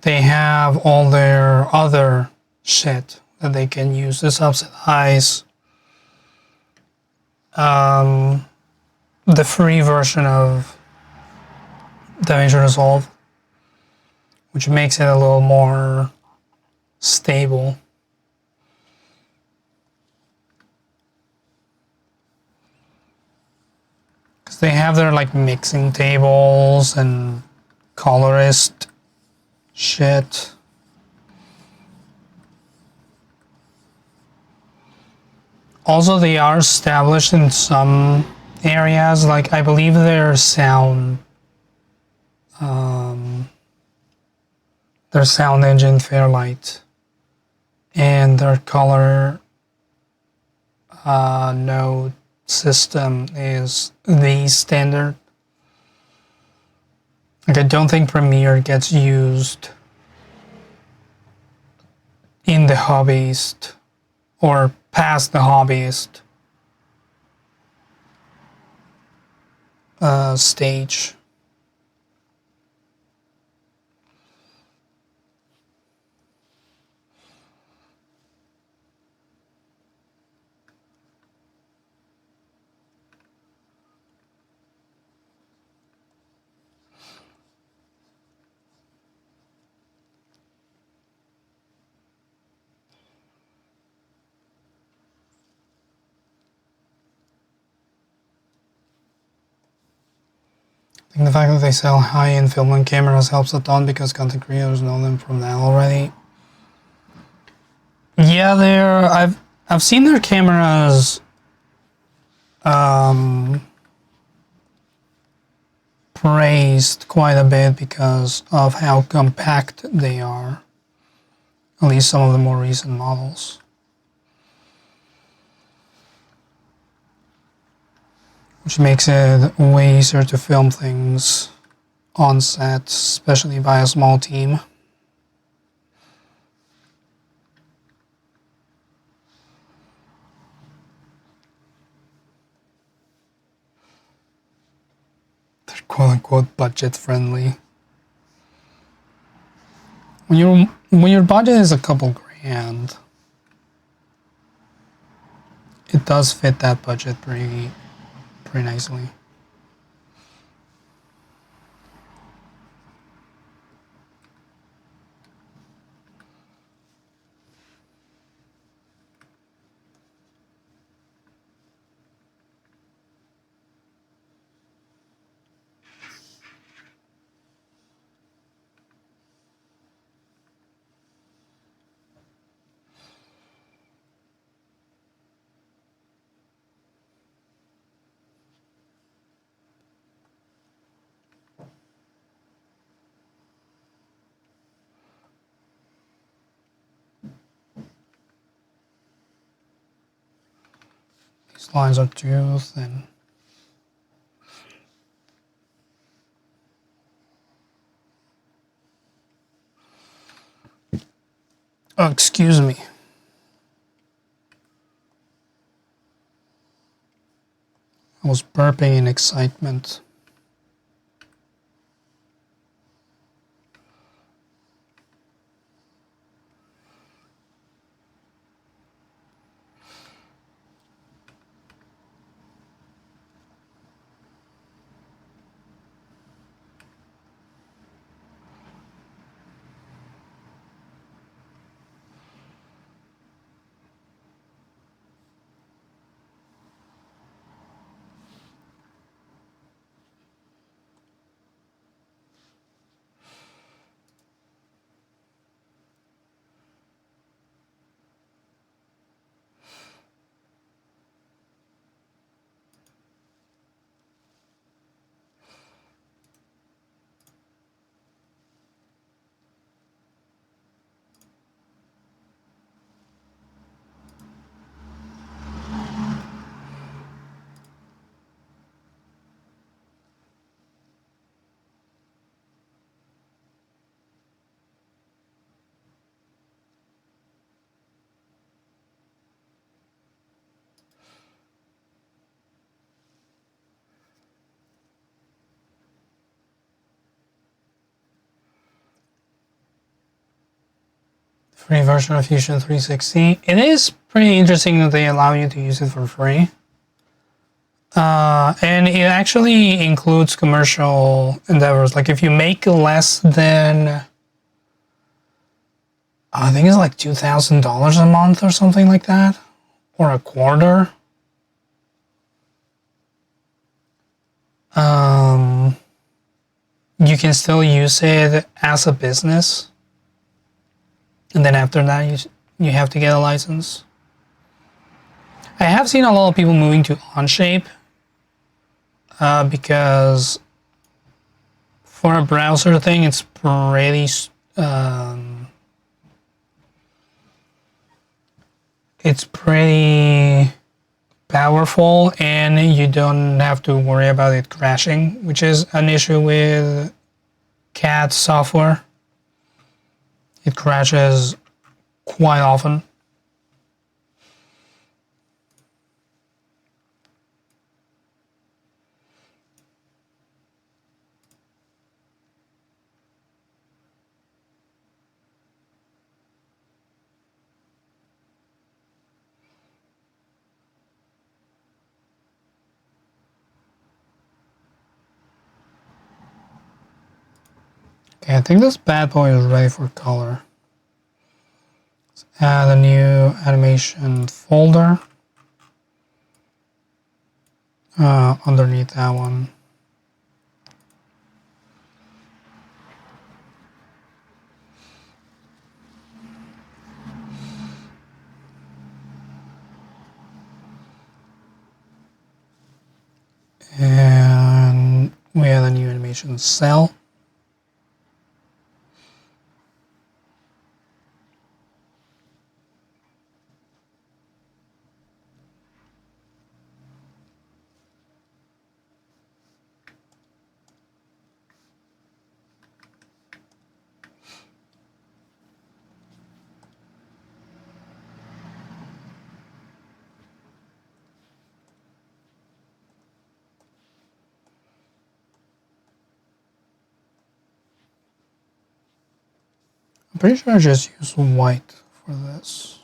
Speaker 1: they have all their other shit that they can use to subsidize the free version of DaVinci Resolve, which makes it a little more stable. Because they have their like mixing tables and colorist shit. Also, they are established in some areas, like I believe their sound engine Fairlight and their color node system is the standard. Like I don't think Premiere gets used in the hobbyist or past the hobbyist stage. I think the fact that they sell high-end film and cameras helps a ton because content creators know them from that already. Yeah, I've seen their cameras praised quite a bit because of how compact they are. At least some of the more recent models. Which makes it way easier to film things on set, especially by a small team. They're quote-unquote budget-friendly. When your budget is a couple grand, it does fit that budget pretty nicely. These lines are too thin. Oh, excuse me. was burping in excitement. Free version of Fusion 360. It is pretty interesting that they allow you to use it for free. And it actually includes commercial endeavors. Like if you make less than, I think it's like $2,000 a month or something like that, or a quarter. You can still use it as a business. And then after that, you have to get a license. I have seen a lot of people moving to Onshape because for a browser thing, it's pretty powerful, and you don't have to worry about it crashing, which is an issue with CAD software. It crashes quite often. Okay, I think this bad boy is ready for color. Let's add a new animation folder underneath that one. And we add a new animation cell. I'm pretty sure I just use white for this.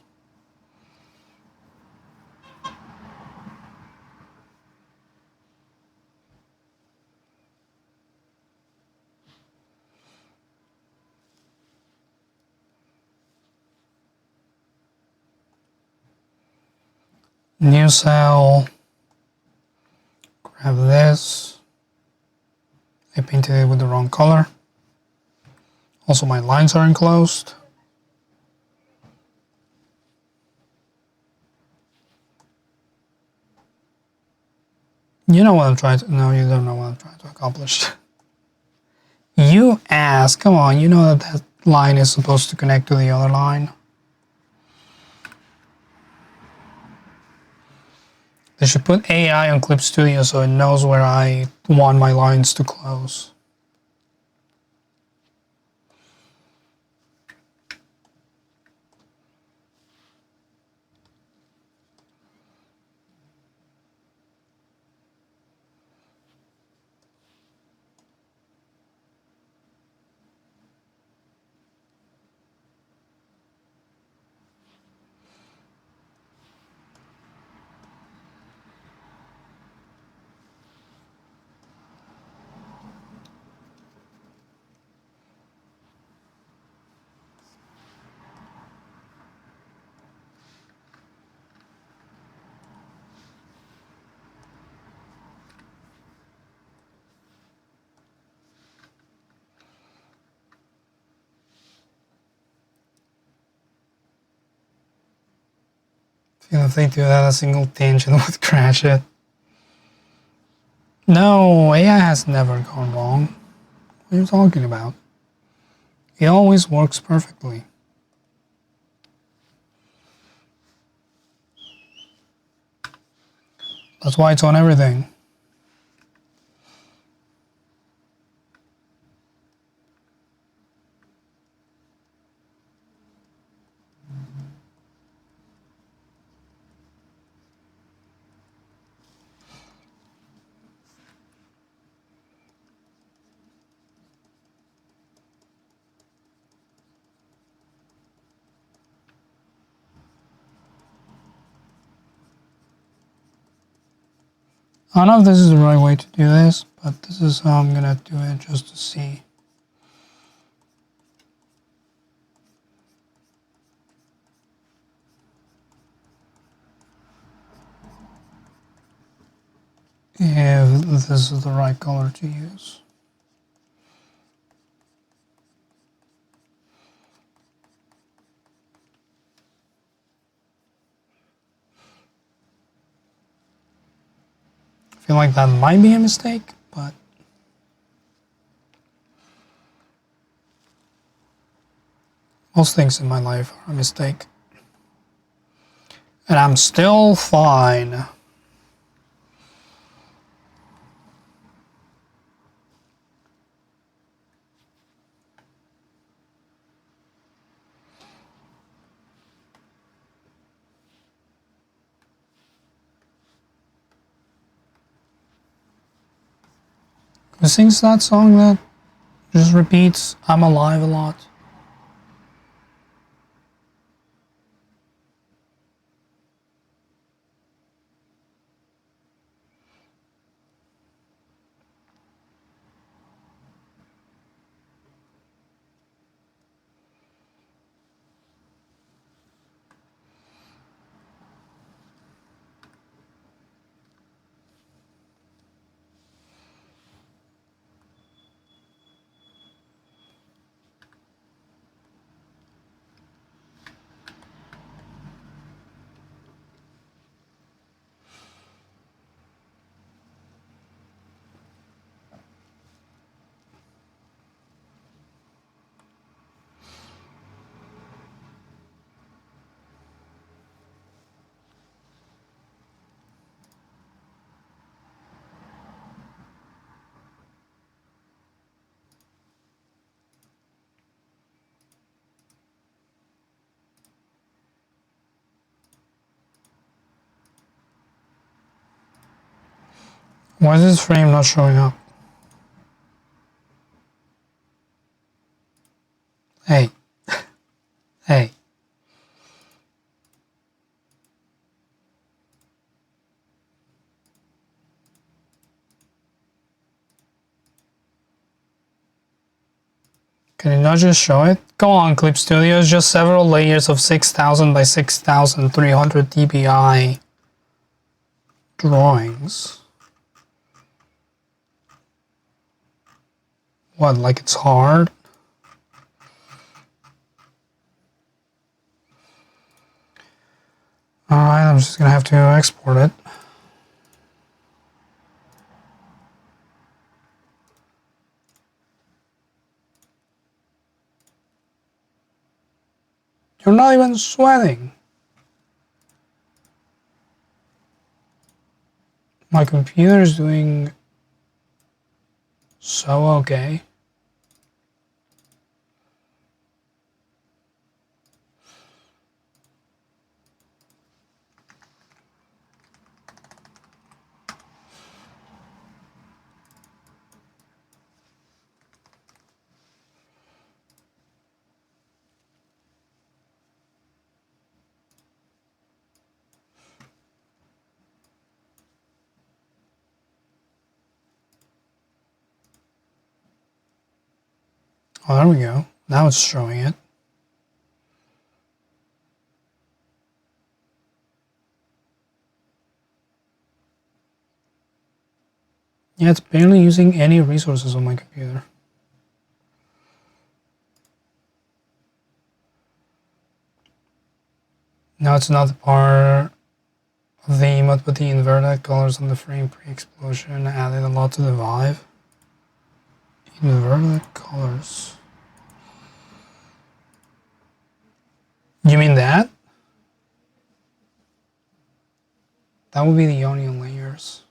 Speaker 1: New cell. Grab this. I painted it with the wrong color. Also, my lines are enclosed. You know what I'm trying to... No, you don't know what I'm trying to accomplish. You ask, come on, you know that that line is supposed to connect to the other line. They should put AI on Clip Studio so it knows where I want my lines to close. If they do that, a single tangent would crash it. No, AI has never gone wrong. What are you talking about? It always works perfectly. That's why it's on everything. I don't know if this is the right way to do this, but this is how I'm gonna do it just to see. If this is the right color to use. I feel like that might be a mistake, but most things in my life are a mistake. And I'm still fine. Who sings that song that just repeats "I'm alive" a lot? Why is this frame not showing up? Hey. Hey. Can you not just show it? Go on, Clip Studio. It's just several layers of 6000 by 6300 dpi drawings. What, like it's hard? Alright, I'm just gonna have to export it. You're not even sweating. My computer is doing so okay. Oh, there we go. Now it's showing it. Yeah, it's barely using any resources on my computer. Now it's not the part of the emote, but the inverted colors on the frame pre-explosion added a lot to the vibe. Inverted colors. You mean that? That would be the onion layers.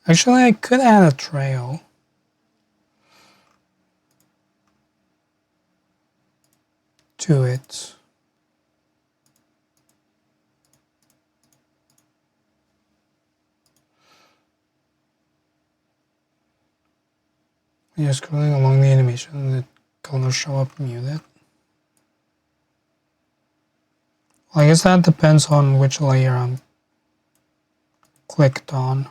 Speaker 1: Actually, I could add a trail. To it. You're scrolling along the animation, the colors show up muted. Well, I guess that depends on which layer I'm clicked on.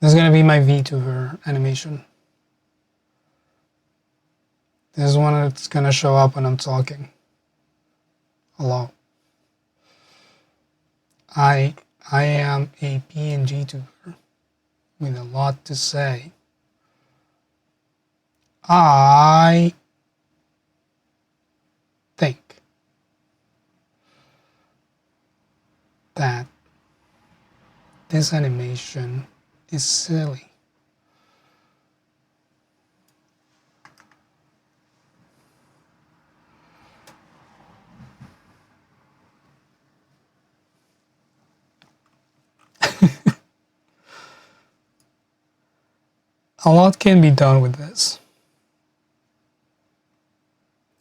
Speaker 1: This is going to be my VTuber animation. This is one that's going to show up when I'm talking. Hello. I am a PNG tuber with a lot to say. I think that this animation is silly. A lot can be done with this.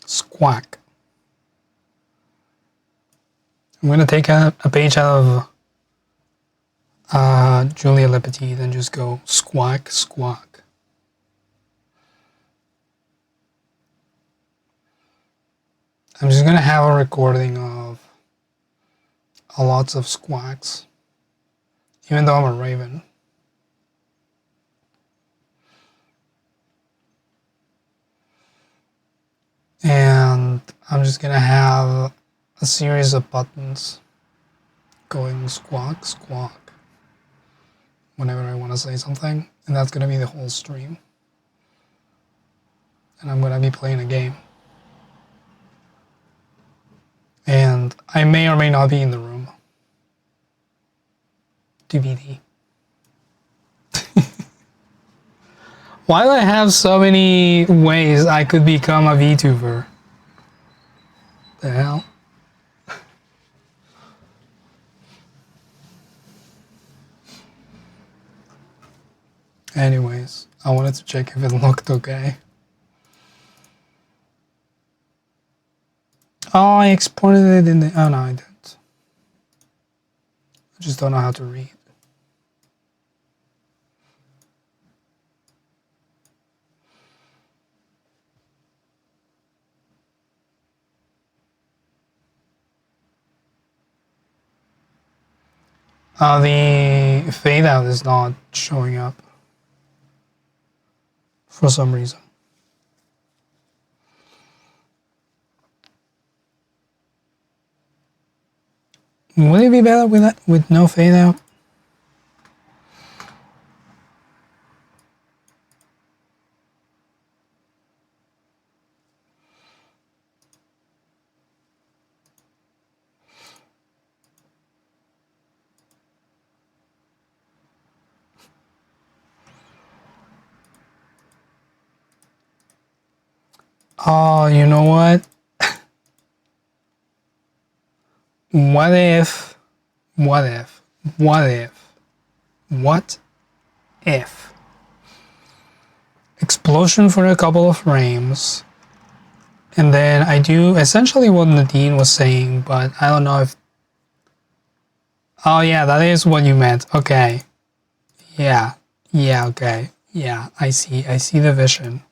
Speaker 1: Squawk. I'm going to take a page out of Julia Lepetite and just go squawk, squawk. I'm just going to have a recording of a lots of squawks, even though I'm a raven. And I'm just going to have a series of buttons going squawk, squawk, whenever I want to say something. And that's going to be the whole stream. And I'm going to be playing a game. And I may or may not be in the room. TBD. Why do I have so many ways I could become a VTuber? The hell? Anyways, I wanted to check if it looked okay. Oh, I exported it in the... Oh, no, I didn't. I just don't know how to read. The fade out is not showing up for some reason. Would it be better with that, with no fade out? Oh, you know what? What if explosion for a couple of frames, and then I do essentially what Nadine was saying, but I don't know if... Oh yeah, that is what you meant. Okay. Yeah, okay. Yeah, I see the vision.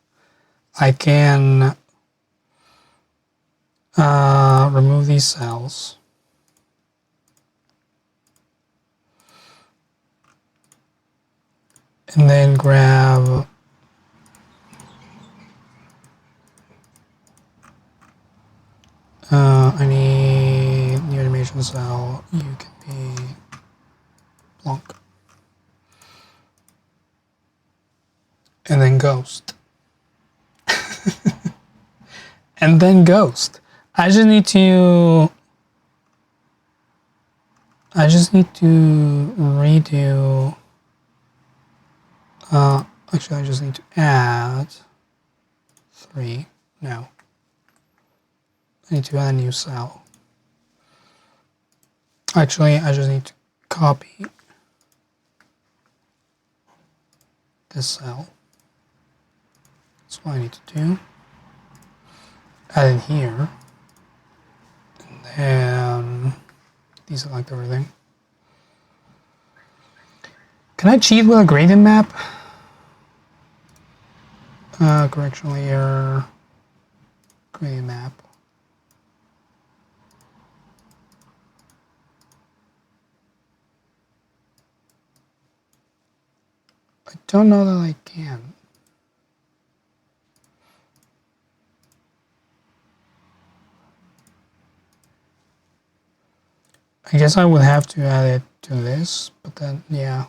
Speaker 1: I can remove these cells. And then grab I need new animation cell. You can be Blanc. And then Ghost. And then Ghost. I just need to redo. Actually, I just need to add 3. No. I need to add a new cell. Actually, I just need to copy this cell. That's what I need to do. Add it here. And then deselect everything. Can I cheat with a gradient map? Correction layer, gradient map. I don't know that I can. I guess I would have to add it to this, but then, yeah.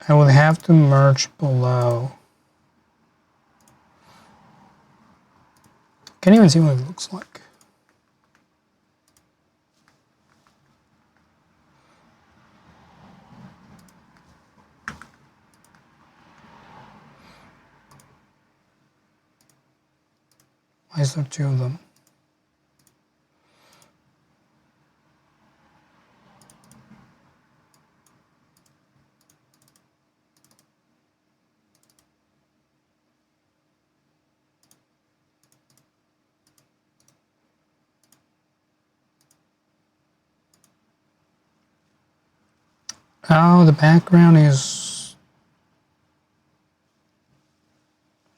Speaker 1: I would have to merge below. Can't even see what it looks like. Why is there 2 of them? Oh, the background is...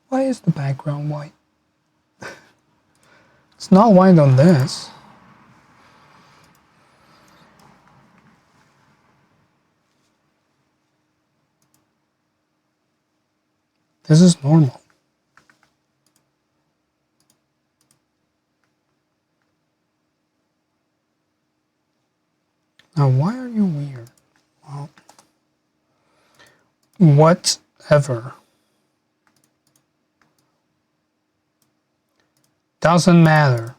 Speaker 1: Why is the background white? It's not white on this. This is normal. Now, why are you weird? Well, whatever. Doesn't matter.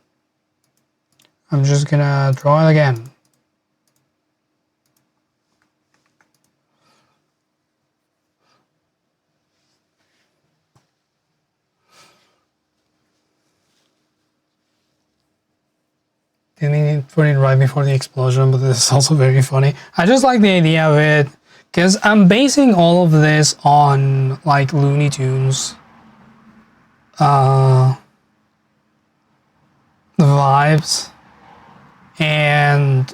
Speaker 1: I'm just gonna draw it again. Didn't need to put it right before the explosion, but this is also very funny. I just like the idea of it, because I'm basing all of this on, like, Looney Tunes. Vibes. And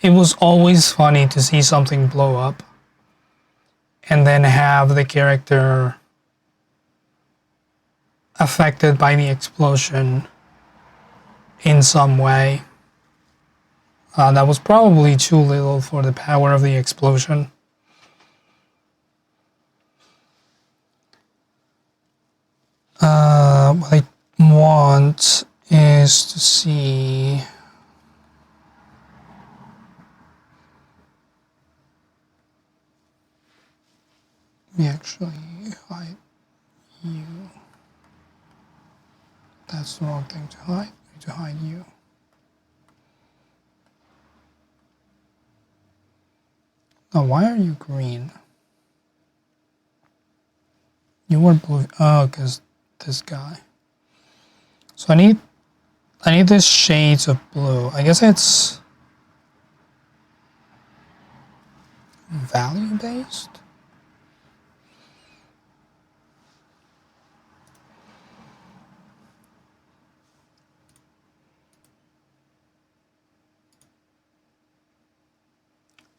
Speaker 1: it was always funny to see something blow up and then have the character affected by the explosion in some way. That was probably too little for the power of the explosion. What I want is to see... Let me actually hide you. That's the wrong thing to hide. I need to hide you. Now, why are you green? You were blue. Oh, because this guy. So I need this shades of blue. I guess it's value based.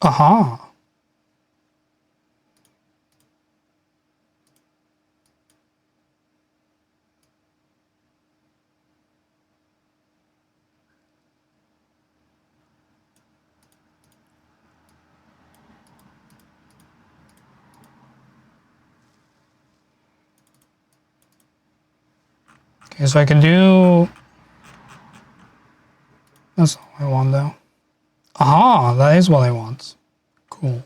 Speaker 1: Aha. Okay, so I can do... That's all I want though. Aha, that is what I want. Cool.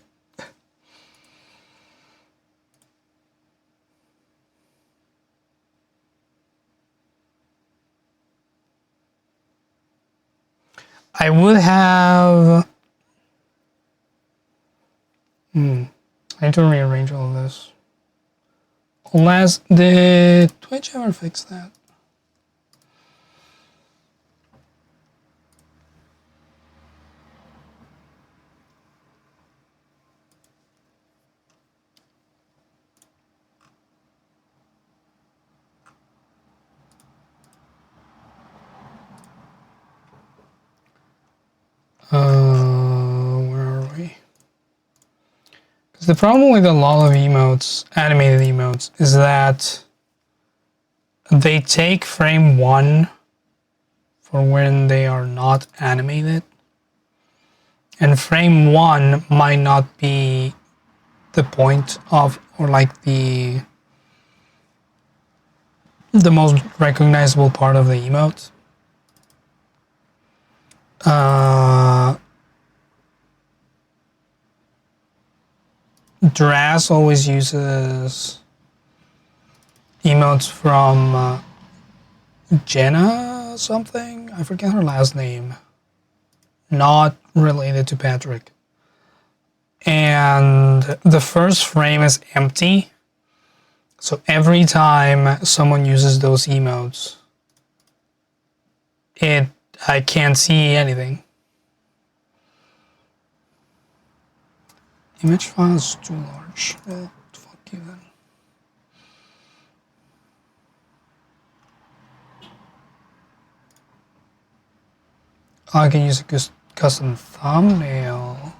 Speaker 1: I would have... I need to rearrange all of this. Unless, did Twitch ever fix that? Where are we? Because the problem with a lot of emotes, animated emotes, is that they take frame 1 for when they are not animated. And frame 1 might not be the point of, or like the most recognizable part of the emote. Draz always uses emotes from Jenna something. I forget her last name. Not related to Patrick. And the first frame is empty. So every time someone uses those emotes, I can't see anything. Image file is too large. Well, fuck you then. Oh, I can use a custom thumbnail.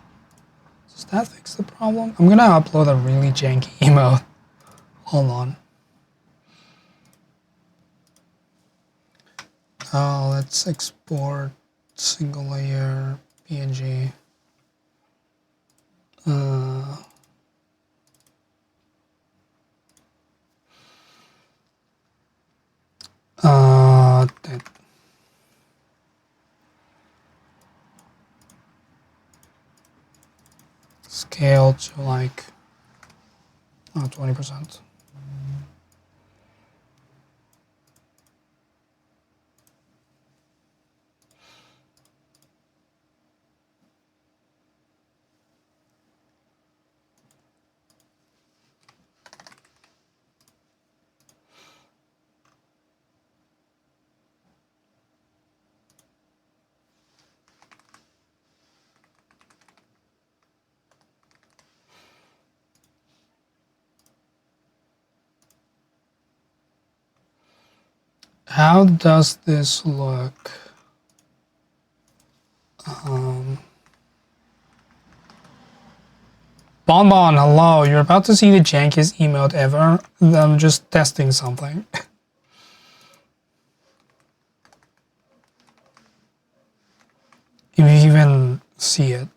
Speaker 1: Does that fix the problem? I'm gonna upload a really janky emote. Hold on. Let's export single layer PNG. That scale to like 20%. How does this look? Bonbon, hello. You're about to see the jankiest emote ever. I'm just testing something. If you even see it.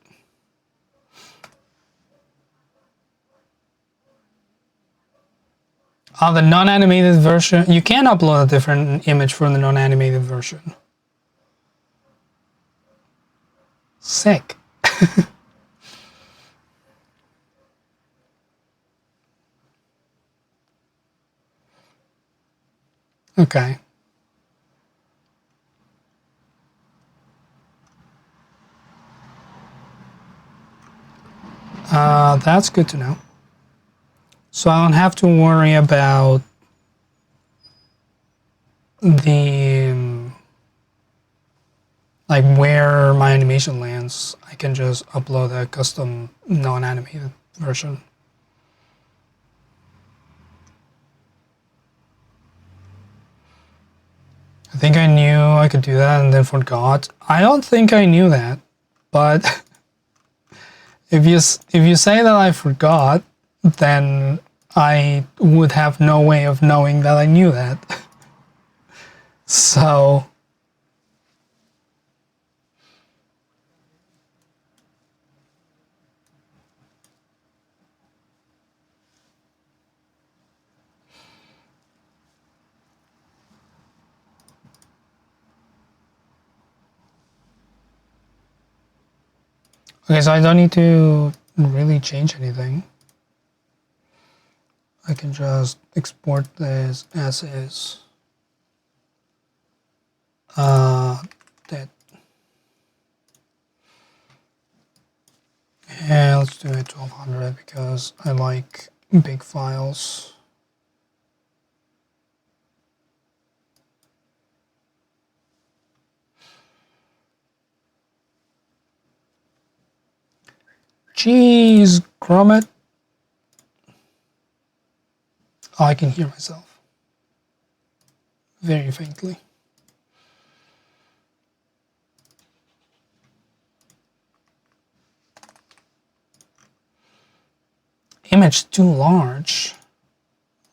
Speaker 1: Oh, the non-animated version. You can upload a different image from the non-animated version. Sick. Okay. That's good to know. So I don't have to worry about the like where my animation lands. I can just upload a custom non-animated version. I think I knew I could do that and then forgot. I don't think I knew that, but if you say that I forgot, then I would have no way of knowing that I knew that. So Okay, so I don't need to really change anything. I can just export this as is. That. Yeah, let's do it 1200 because I like big files. Jeez, Grommet. Oh, I can hear myself. Very faintly. Image too large.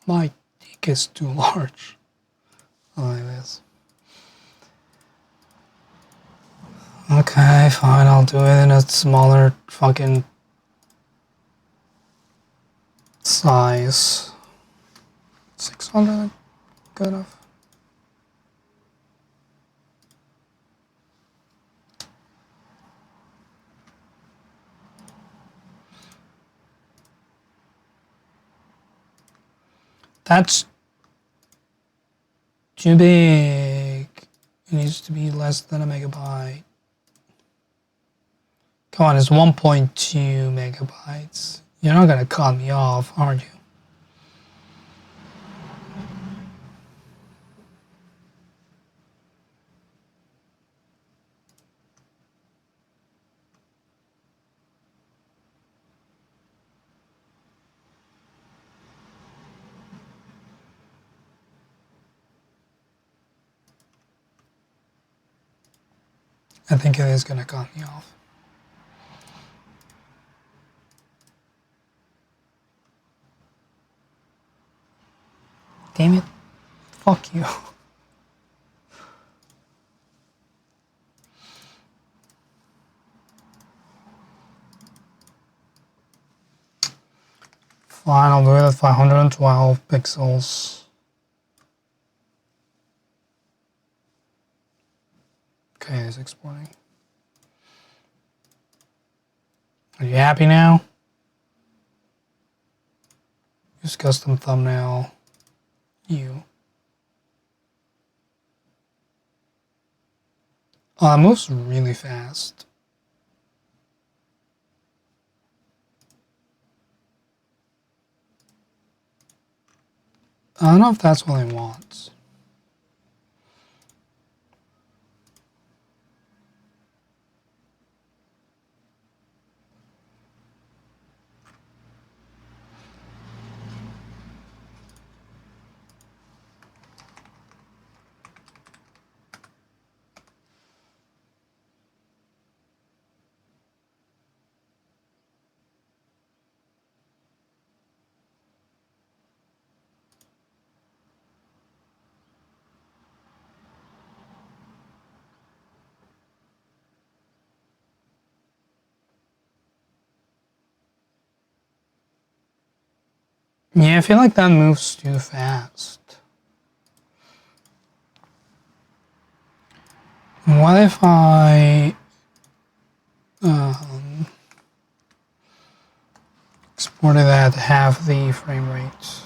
Speaker 1: My dick is too large. Like this. Okay, fine, I'll do it in a smaller fucking size. 600, good enough. That's too big. It needs to be less than a megabyte. Come on, it's 1.2 megabytes. You're not gonna cut me off, are you? I think it is gonna cut me off. Damn it. Fuck you. Fine, I'll do it at 512 pixels. Okay, it's exporting. Are you happy now? Use custom thumbnail. You. Oh, it moves really fast. I don't know if that's what I want. Yeah, I feel like that moves too fast. What if I exported at half the frame rate?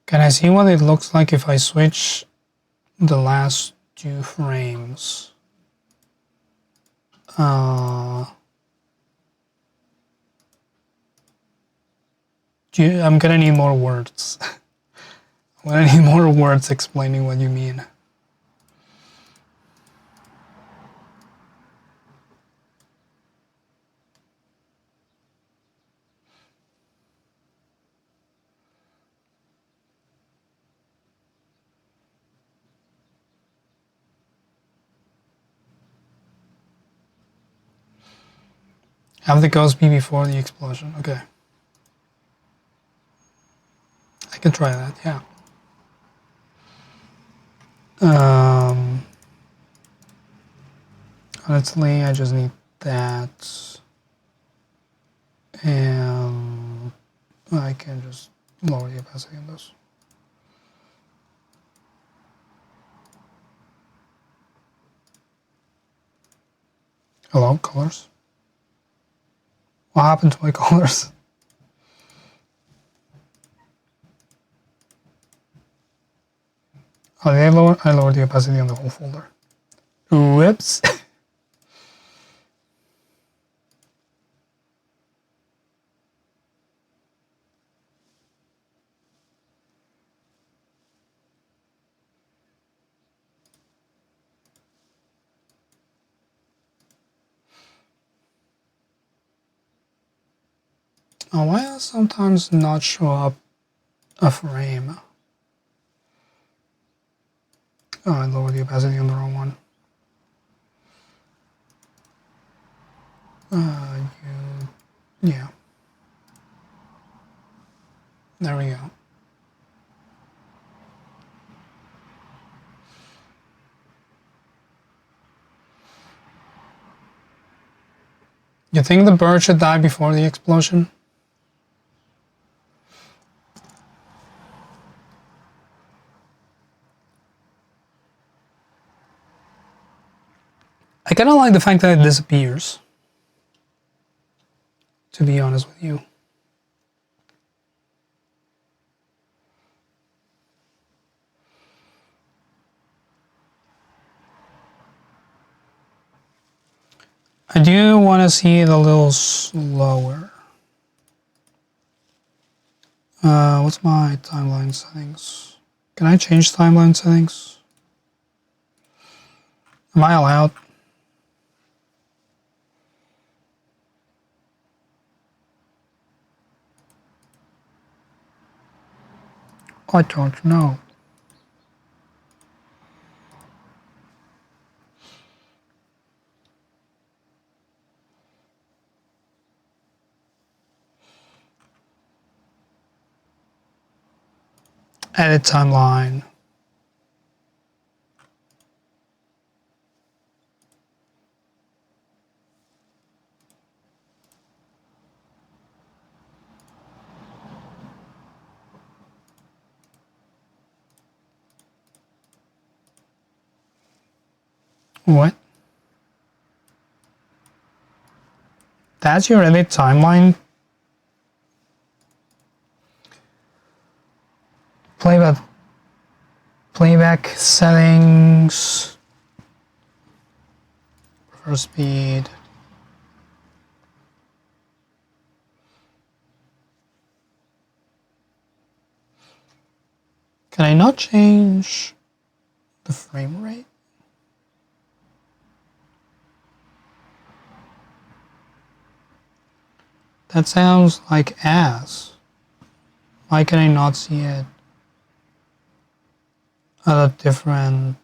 Speaker 1: Can I see what it looks like if I switch the last 2 frames? I'm gonna need more words. I'm gonna need more words explaining what you mean. Have the ghost be before the explosion. Okay. I can try that, yeah. Honestly, I just need that, and I can just lower the opacity on this. Hello, colors. What happened to my colors? Oh, I lowered the opacity on the whole folder. Whoops. Oh, why does sometimes not show up a frame? Oh, I lowered the opacity on the wrong one. Yeah. There we go. You think the bird should die before the explosion? I kind of like the fact that it disappears, to be honest with you. I do want to see it a little slower. What's my timeline settings? Can I change timeline settings? Am I allowed? I don't know. Edit timeline. What? That's your edit timeline? Playback settings. Prefer speed. Can I not change the frame rate? That sounds like ass. Why can I not see it at a different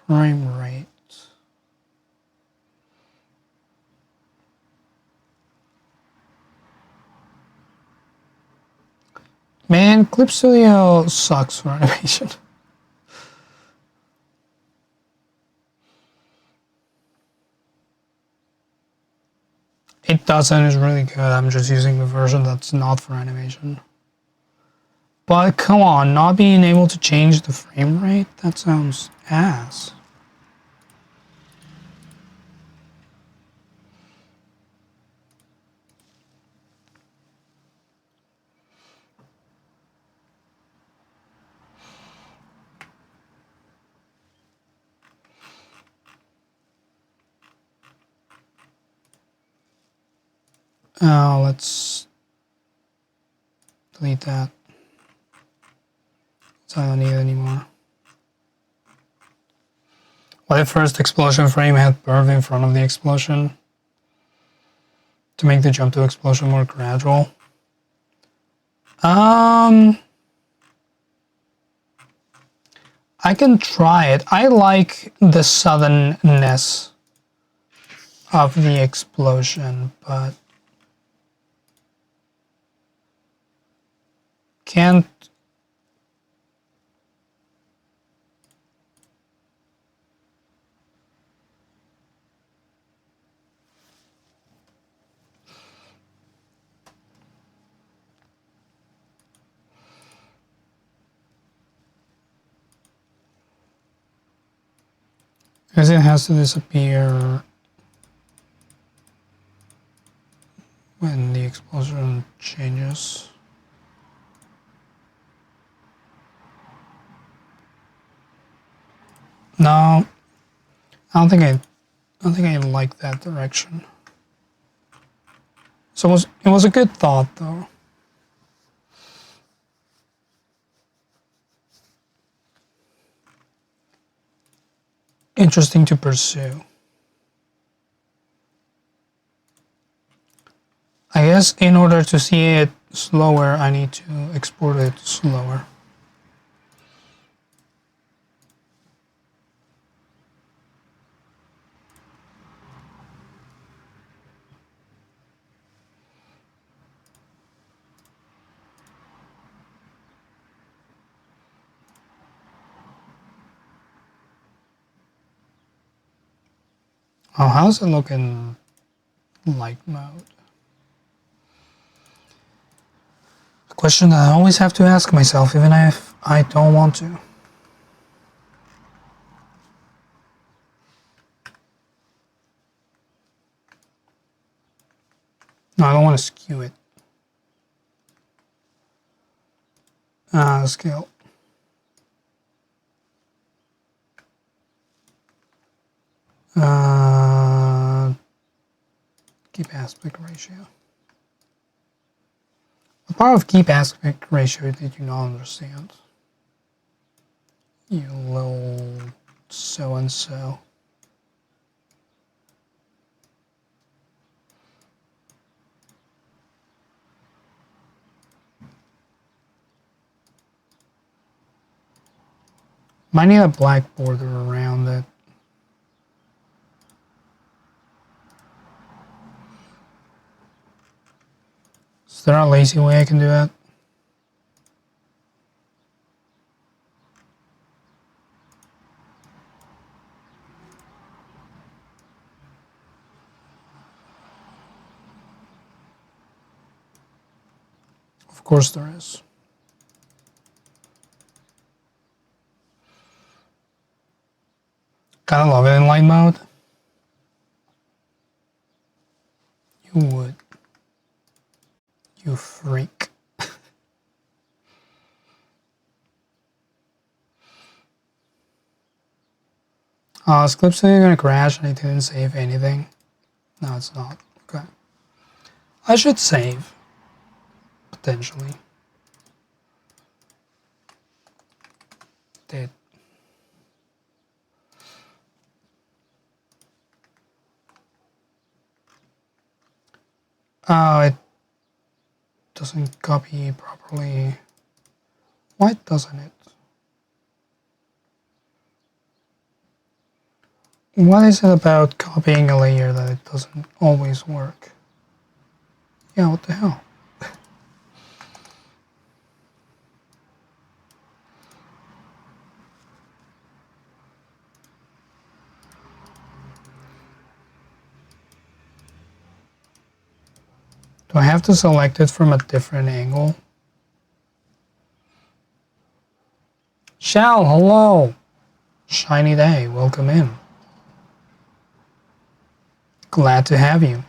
Speaker 1: frame rate? Man, Clip Studio sucks for animation. It doesn't, it's really good. I'm just using the version that's not for animation. But come on, not being able to change the frame rate? That sounds ass. Let's delete that. So I don't need it anymore. What if first explosion frame had bird in front of the explosion to make the jump to explosion more gradual? I can try it. I like the suddenness of the explosion, but can't. Because it has to disappear when the explosion changes. No, I don't think I like that direction. So it was a good thought though. Interesting to pursue. I guess in order to see it slower, I need to export it slower. Oh, how's it look in light mode? A question that I always have to ask myself, even if I don't want to. No, I don't want to skew it. Scale. Keep aspect ratio. What part of keep aspect ratio did you not understand? You little so-and-so. Might need a black border around it. Is there a lazy way I can do that? Of course there is. Kinda love it in light mode. You would. You freak. Is Clip Studio gonna crash and I didn't save anything? No, it's not. Okay. I should save. Potentially. Did. Oh, it doesn't copy properly. Why doesn't it? What is it about copying a layer that it doesn't always work? Yeah, what the hell? Do I have to select it from a different angle? Shell, hello! Shiny day, welcome in. Glad to have you.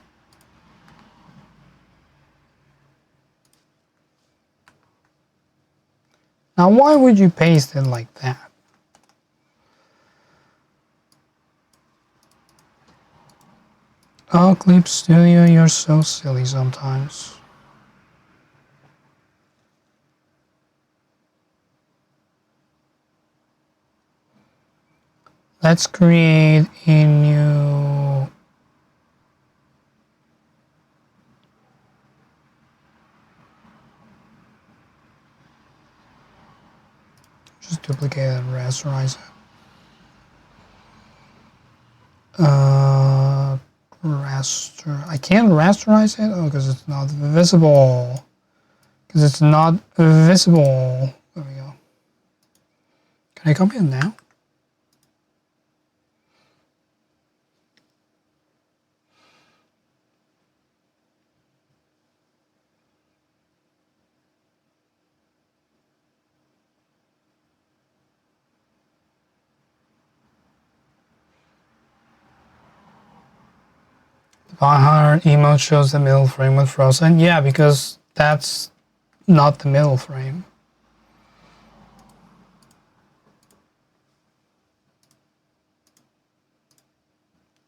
Speaker 1: Now, why would you paste it like that? Oh, Clip Studio, you're so silly sometimes. Let's create a new... Just duplicate it and rasterize it. Raster. I can't rasterize it? Oh, because it's not visible. Because it's not visible. There we go. Can I copy it now? Bahar emote shows the middle frame with frozen. Yeah, because that's not the middle frame.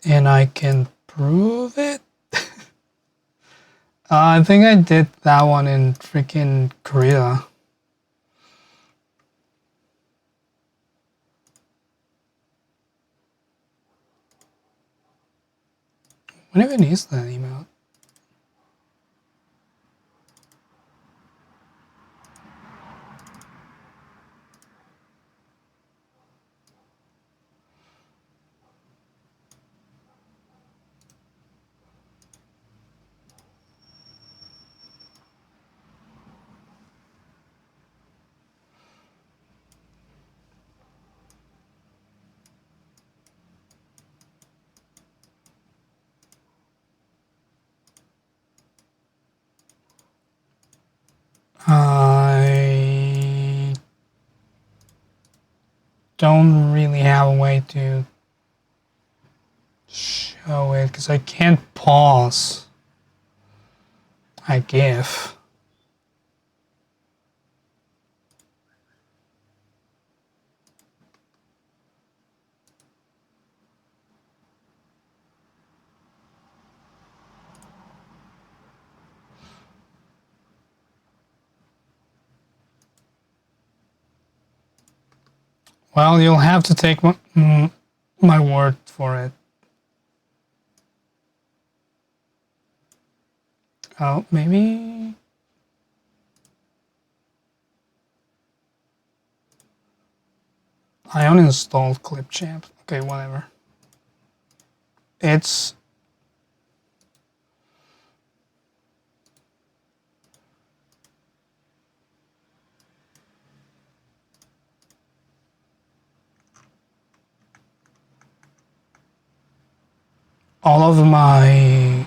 Speaker 1: And I can prove it. I think I did that one in freaking Korea. What even is that emote? I don't really have a way to show it because I can't pause a GIF. Well, you'll have to take my word for it. Oh, maybe. I uninstalled Clipchamp. Okay, whatever. It's all of my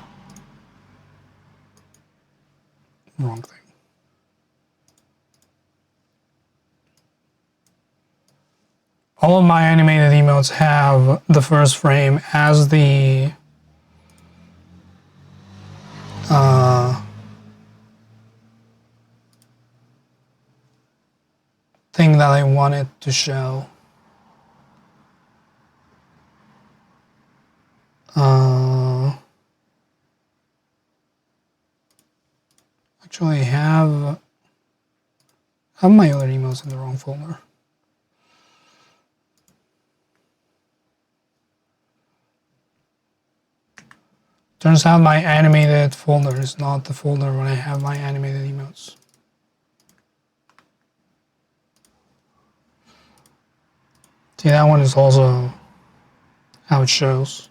Speaker 1: wrong thing. All of my animated emotes have the first frame as the thing that I wanted to show. Actually, I have my other emotes in the wrong folder. Turns out my animated folder is not the folder when I have my animated emotes. See, that one is also how it shows.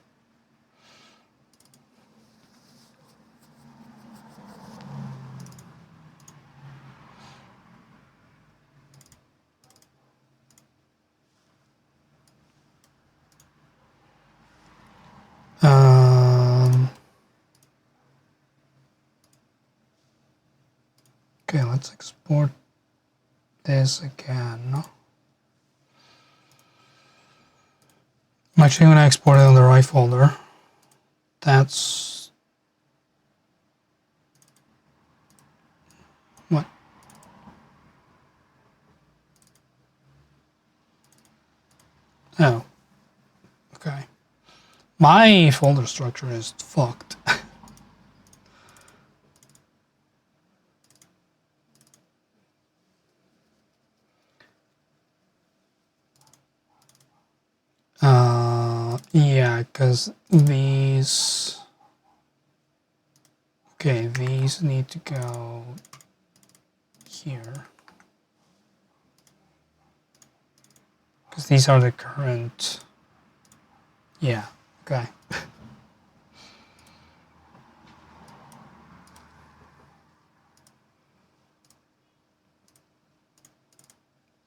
Speaker 1: Okay, let's export this again. I'm actually going to export it on the right folder. That's what? Oh, okay. My folder structure is fucked. Yeah, because these... Okay, these need to go here. Because these are the current... Yeah, okay.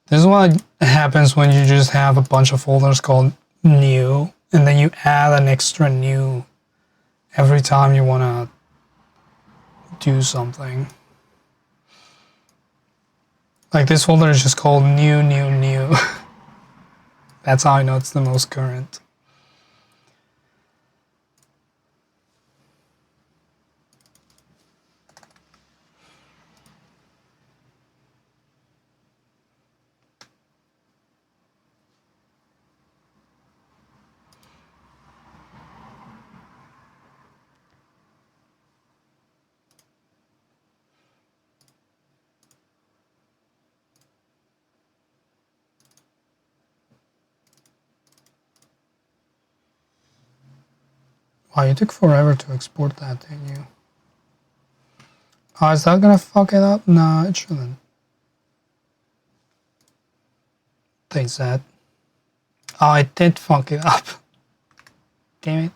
Speaker 1: This is what happens when you just have a bunch of folders called new, and then you add an extra new every time you want to do something. Like this folder is just called new, new, new. That's how I know it's the most current. Oh, you took forever to export that, didn't you? Oh, is that gonna fuck it up? No, it shouldn't. Thanks, that. Oh, it did fuck it up. Damn it.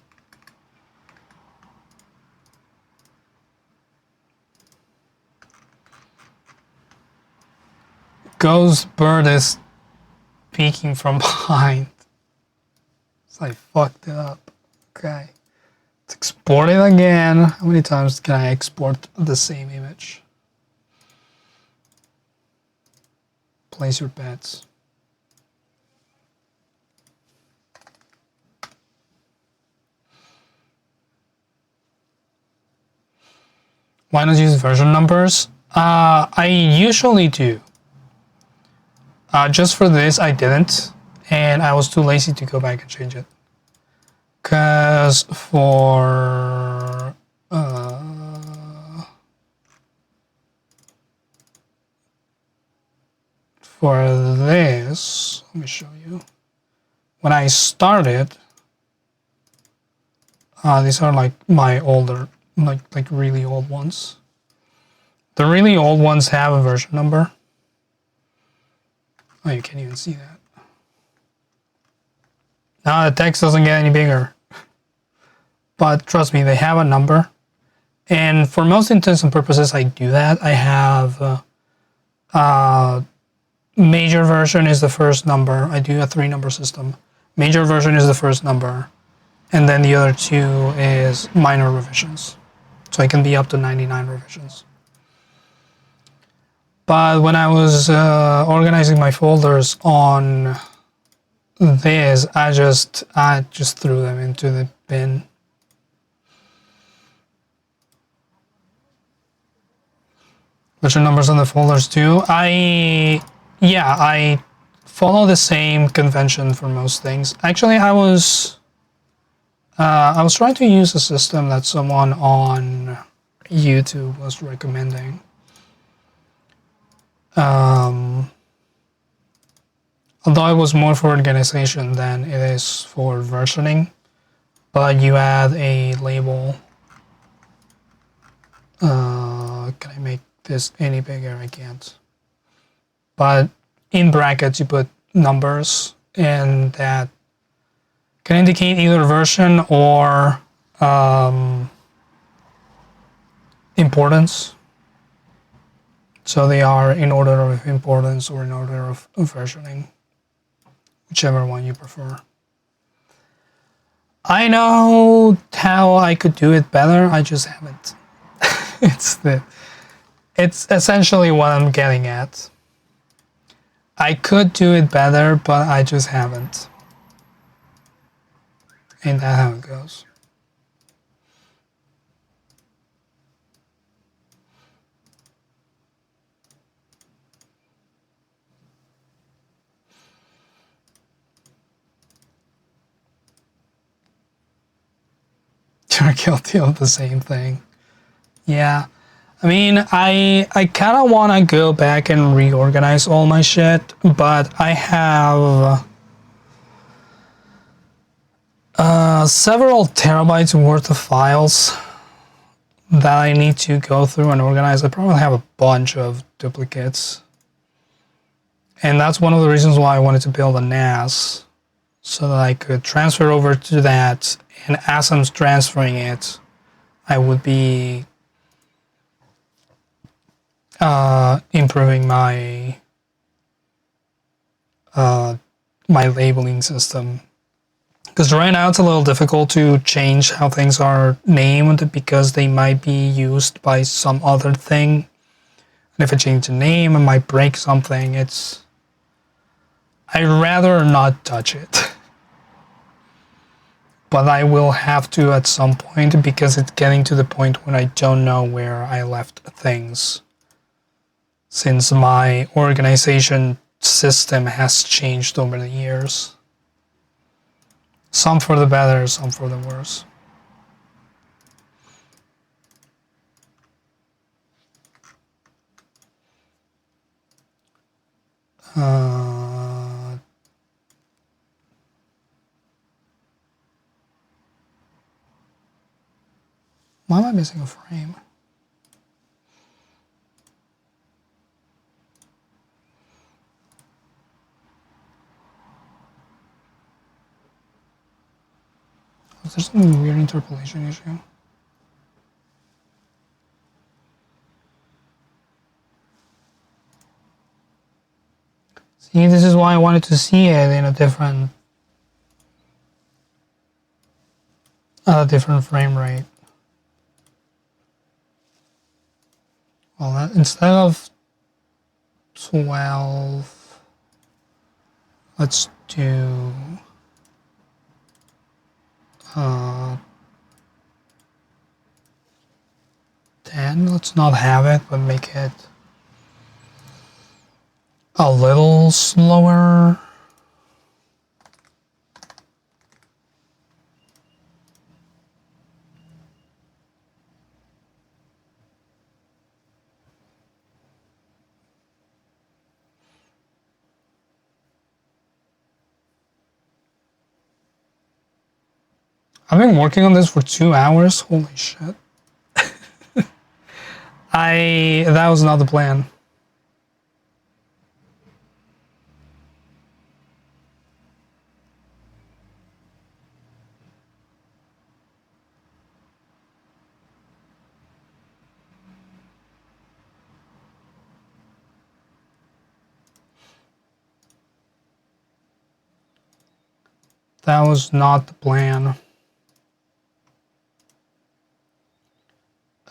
Speaker 1: Ghost bird is peeking from behind. So I fucked it up. Okay. Let's export it again. How many times can I export the same image? Place your bets. Why not use version numbers? I usually do. Just for this, I didn't, and I was too lazy to go back and change it. Because for this, let me show you. When I started, these are like my older, like really old ones. The really old ones have a version number. Oh, you can't even see that. Now the text doesn't get any bigger. But trust me, they have a number. And for most intents and purposes, I do that. I have major version is the first number. I do a 3-number system. Major version is the first number. And then the other 2 is minor revisions. So it can be up to 99 revisions. But when I was organizing my folders on this, I just threw them into the bin. Version numbers on the folders too. I follow the same convention for most things. Actually, I was trying to use a system that someone on YouTube was recommending. Although it was more for organization than it is for versioning, but you add a label. Can I make this any bigger? I can't. But in brackets you put numbers, and that can indicate either version or importance. So they are in order of importance or in order of versioning, whichever one you prefer. I know how I could do it better, I just haven't. It's essentially what I'm getting at. I could do it better, but I just haven't. Ain't that how it goes? You're guilty of the same thing. Yeah. I mean, I kind of want to go back and reorganize all my shit, but I have several terabytes worth of files that I need to go through and organize. I probably have a bunch of duplicates. And that's one of the reasons why I wanted to build a NAS, so that I could transfer over to that, and as I'm transferring it, I would be improving my my labeling system. Because right now it's a little difficult to change how things are named, because they might be used by some other thing. And if I change the name, it might break something. I'd rather not touch it. But I will have to at some point, because it's getting to the point when I don't know where I left things, since my organization system has changed over the years. Some for the better, some for the worse. Why am I missing a frame? Was there some weird interpolation issue? See, this is why I wanted to see it in a different frame rate. Well, instead of 12, let's do 10. Let's not have it, but make it a little slower. I've been working on this for 2 hours. Holy shit. That was not the plan. That was not the plan.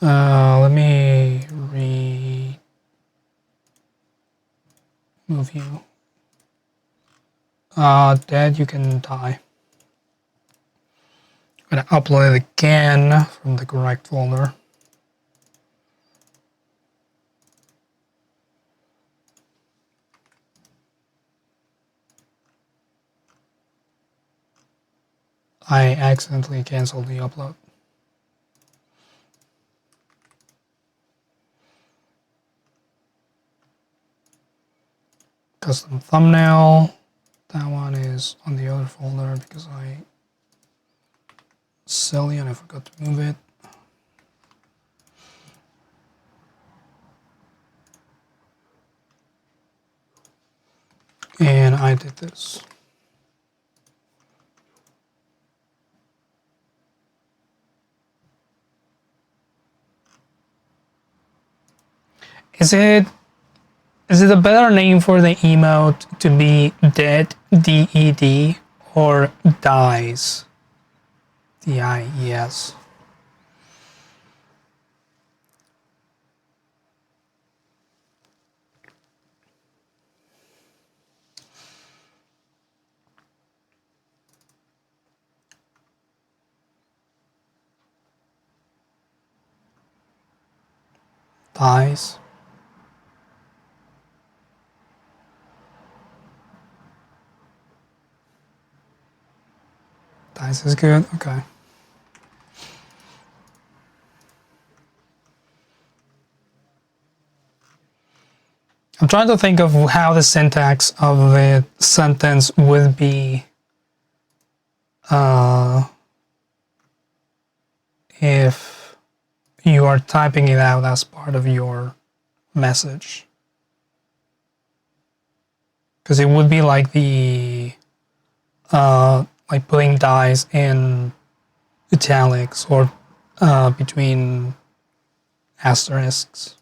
Speaker 1: Let me move you. Dead, you can die. I'm gonna upload it again from the correct folder. I accidentally canceled the upload. Custom thumbnail. That one is on the other folder because I silly and I forgot to move it. And I did this. Is it a better name for the emote to be dead, D-E-D, or dies, D-I-E-S? Dies. Dice is good, okay. I'm trying to think of how the syntax of the sentence would be if you are typing it out as part of your message. Because it would be like the like putting dies in italics or between asterisks.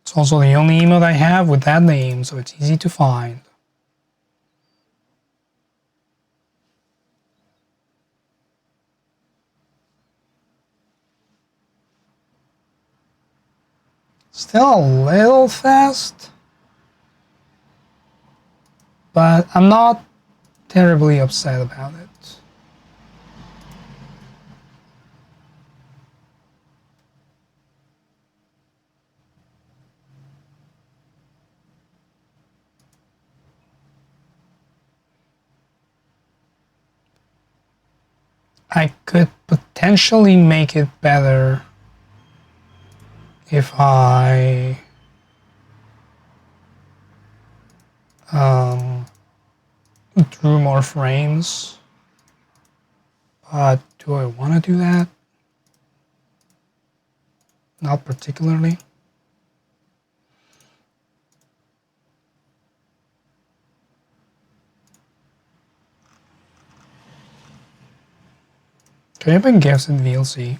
Speaker 1: It's also the only emote I have with that name, so it's easy to find. Still a little fast, but I'm not terribly upset about it. I could potentially make it better if I drew more frames. But do I want to do that? Not particularly. Can I open GIFs in VLC?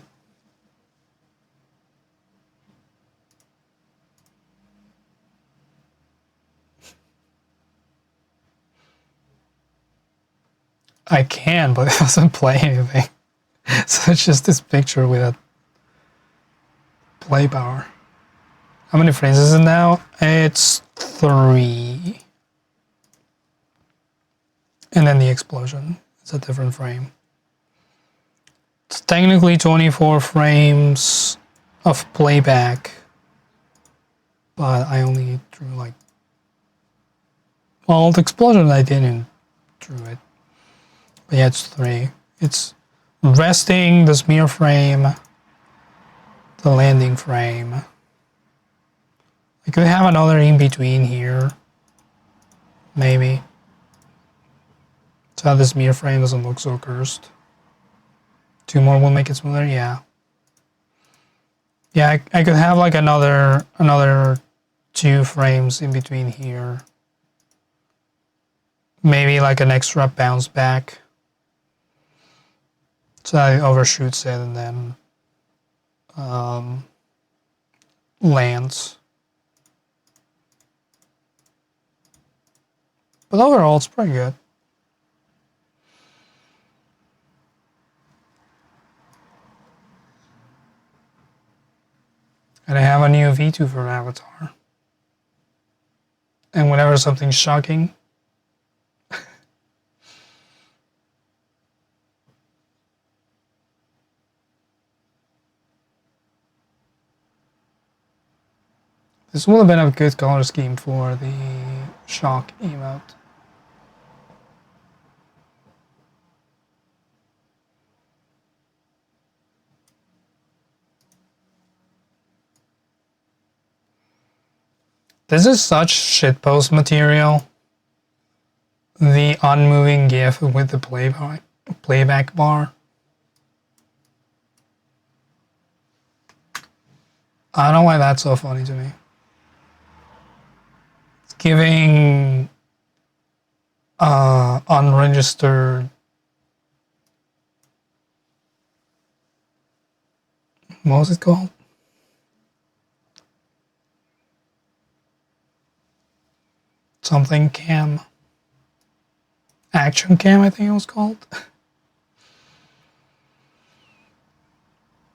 Speaker 1: I can, but it doesn't play anything. So it's just this picture with a play bar. How many frames is it now? It's 3. And then the explosion. It's a different frame. It's technically 24 frames of playback, but I only drew like, well, the explosion I didn't drew it, but yeah, it's 3. It's resting, the smear frame, the landing frame. I could have another in between here, maybe, so this smear frame doesn't look so cursed. 2 more will make it smoother, yeah. Yeah, I could have like another 2 frames in between here. Maybe like an extra bounce back. So I overshoots it and then lands. But overall, it's pretty good. And I have a new V2 for Avatar. And whenever something's shocking, this would have been a good color scheme for the shock emote. This is such shitpost material. The unmoving GIF with the playback bar. I don't know why that's so funny to me. It's giving unregistered, what was it called? Something cam. Action cam, I think it was called.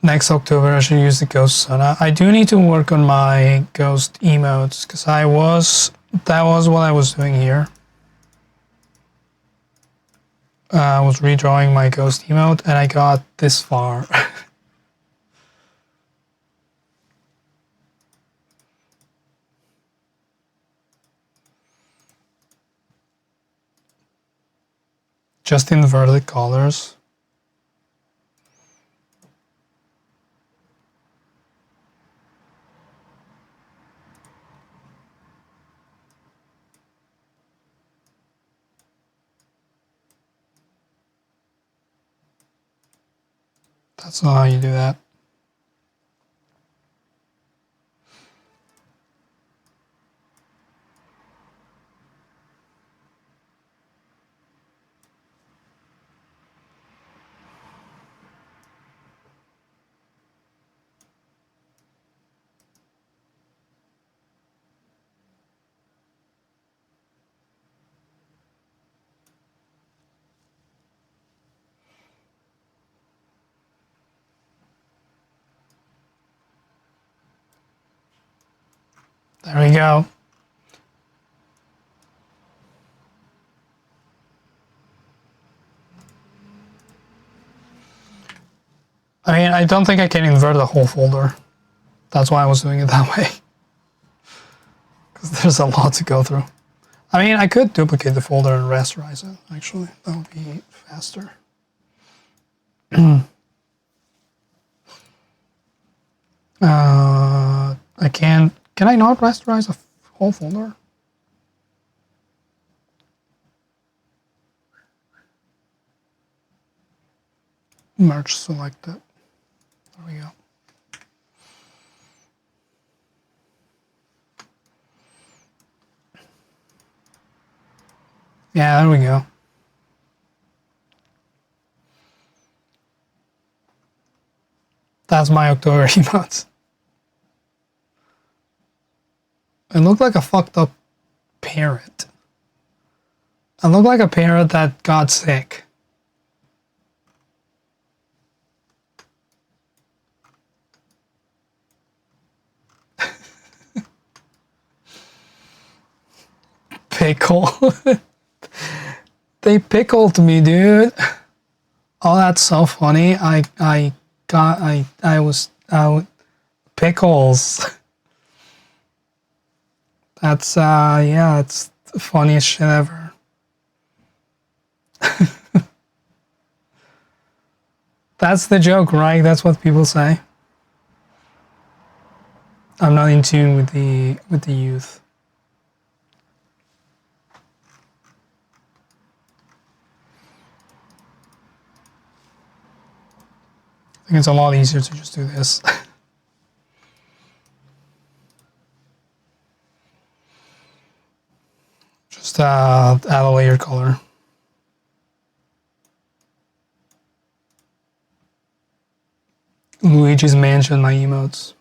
Speaker 1: Next October I should use the Ghost Sona. I do need to work on my ghost emotes because that was what I was doing here. I was redrawing my ghost emote and I got this far. Just inverted colors. That's not how you do that. There we go. I mean, I don't think I can invert the whole folder. That's why I was doing it that way. Because there's a lot to go through. I mean, I could duplicate the folder and rasterize it, actually. That would be faster. I can't. Can I not rasterize a whole folder? Merge selected. There we go. Yeah, there we go. That's my October emotes. It looked like a fucked up parrot. It looked like a parrot that got sick. Pickle. They pickled me, dude. Oh, that's so funny. I was out pickles. That's yeah, it's the funniest shit ever. That's the joke, right? That's what people say. I'm not in tune with the youth. I think it's a lot easier to just do this. Just add a layer color. Luigi's Mansion, my emotes.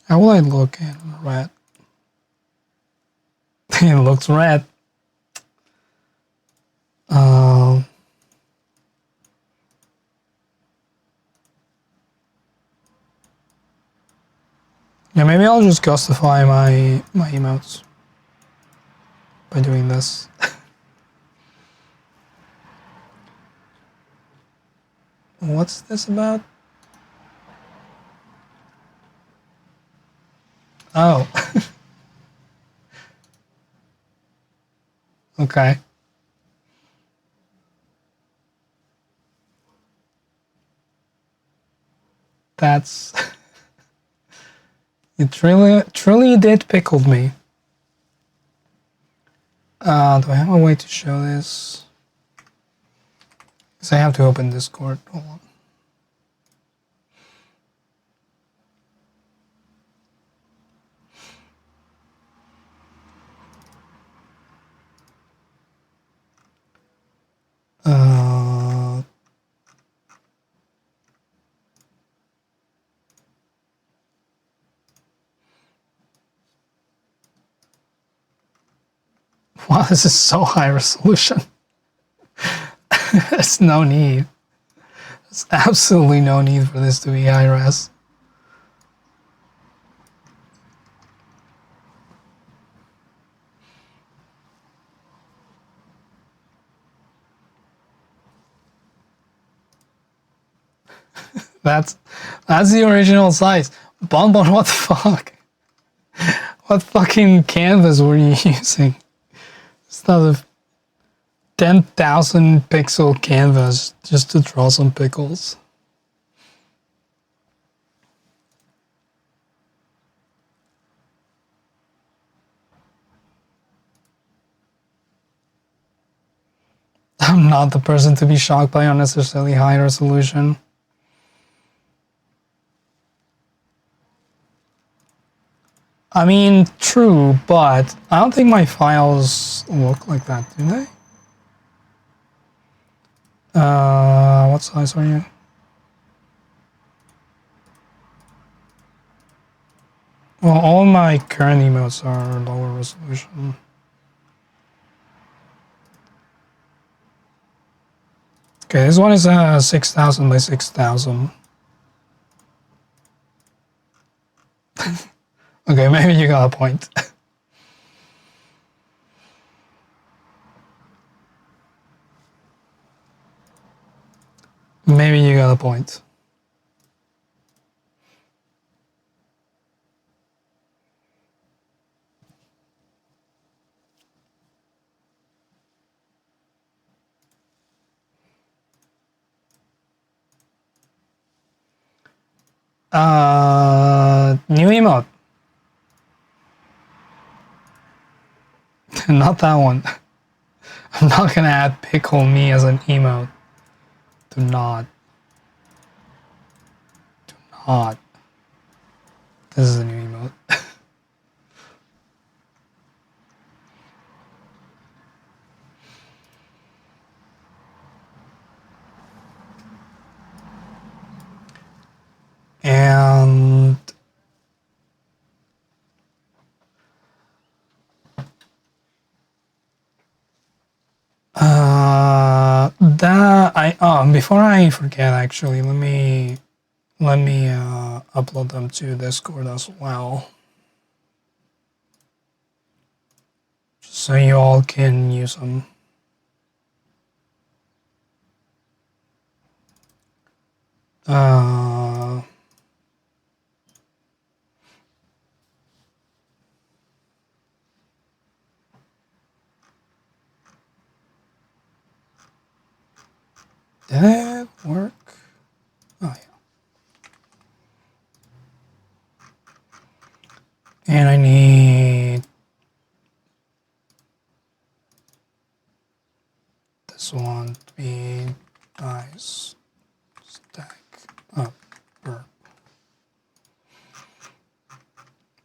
Speaker 1: How will I look in red? It looks red. Yeah, maybe I'll just justify my emotes by doing this. What's this about? Oh. Okay. That's it truly did pickled me. Do I have a way to show this? Because I have to open Discord. Hold on. Wow, this is so high resolution. There's no need. There's absolutely no need for this to be high res. That's the original size. Bonbon, what the fuck? What fucking canvas were you using? It's not a 10,000 pixel canvas just to draw some pickles. I'm not the person to be shocked by unnecessarily high resolution. I mean, true, but I don't think my files look like that, do they? What size are you? Well, all my current emotes are lower resolution. Okay, this one is 6,000 by 6,000. Okay, maybe you got a point. Maybe you got a point. New emote. Not that one. I'm not gonna add pickle me as an emote. Do not. Do not. This is a new emote. And before I forget, actually, let me upload them to Discord as well, just so you all can use them. Did it work? Oh yeah. And I need this one to be dice stack up. Did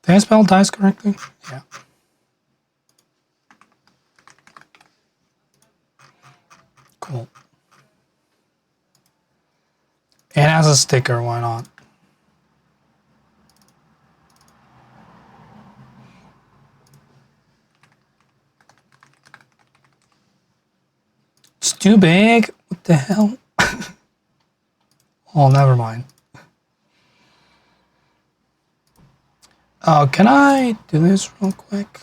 Speaker 1: I spell dice correctly? Yeah. Cool. It has a sticker, why not? It's too big? What the hell? Oh, never mind. Oh, can I do this real quick?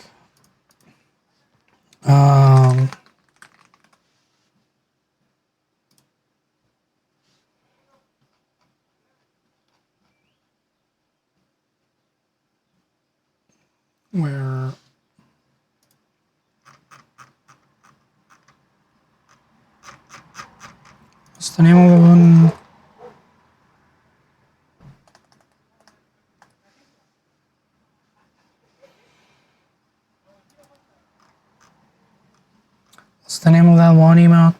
Speaker 1: Where? What's the name of the one? What's the name of that one email?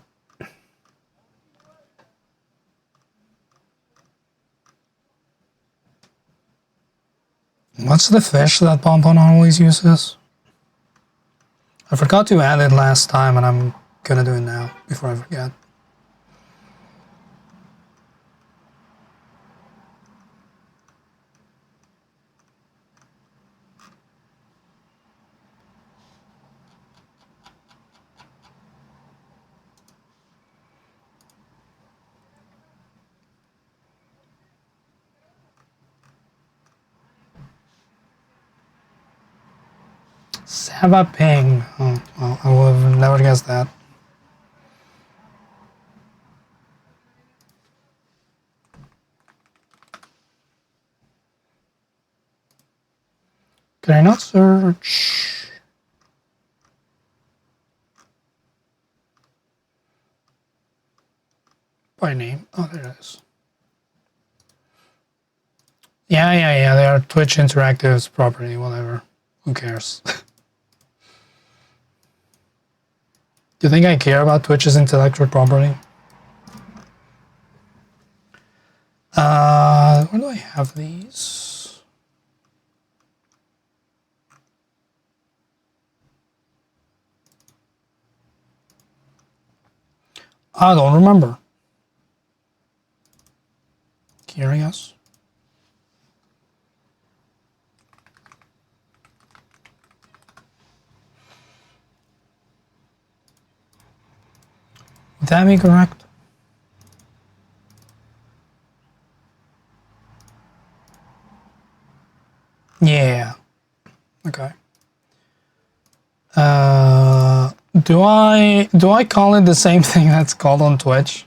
Speaker 1: What's the fish that Pompon always uses? I forgot to add it last time, and I'm gonna do it now before I forget. Sava Ping. Oh, well, I would have never guessed that. Can I not search by name? Oh, there it is. Yeah. They are Twitch Interactive's property, whatever. Who cares? Do you think I care about Twitch's intellectual property? Where do I have these? I don't remember. Curious. Would that be correct? Yeah. Okay. Do I call it the same thing that's called on Twitch?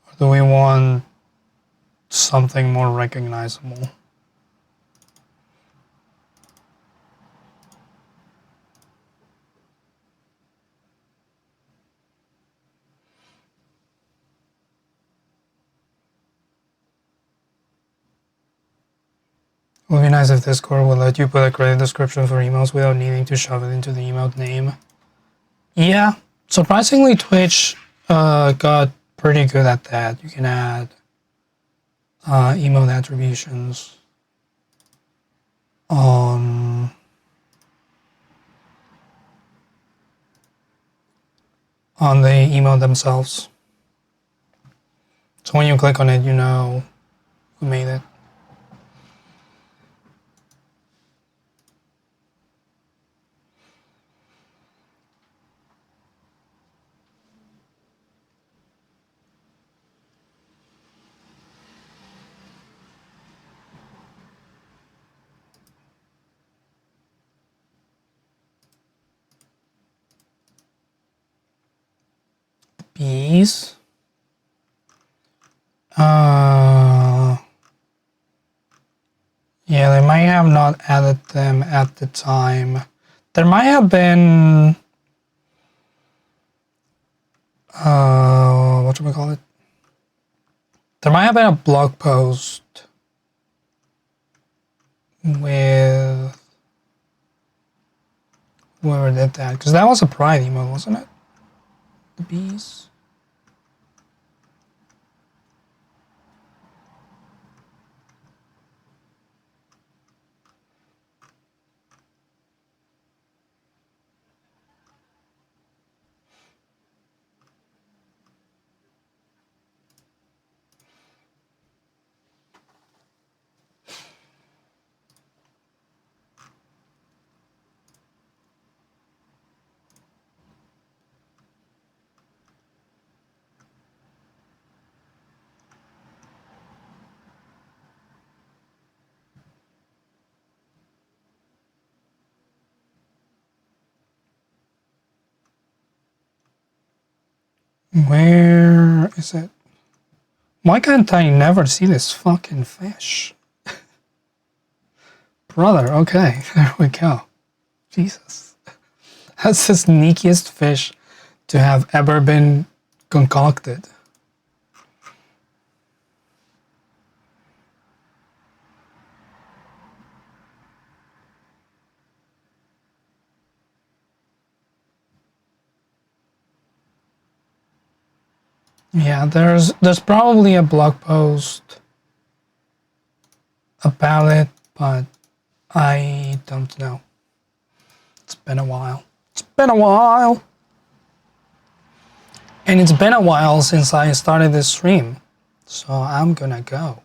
Speaker 1: Or do we want something more recognizable? It would be nice if Discord would let you put a credit description for emails without needing to shove it into the emote name. Yeah, surprisingly Twitch got pretty good at that. You can add emote attributions on the emote themselves. So when you click on it, you know who made it. Bees. Yeah, they might have not added them at the time. There might have been what should we call it? There might have been a blog post with whoever did that, because that was a Pride email, wasn't it? The bees. Where is it? Why can't I never see this fucking fish? Brother, okay, there we go. Jesus. That's the sneakiest fish to have ever been concocted. Yeah, there's probably a blog post about it, but I don't know. It's been a while. It's been a while. And it's been a while since I started this stream, so I'm gonna go.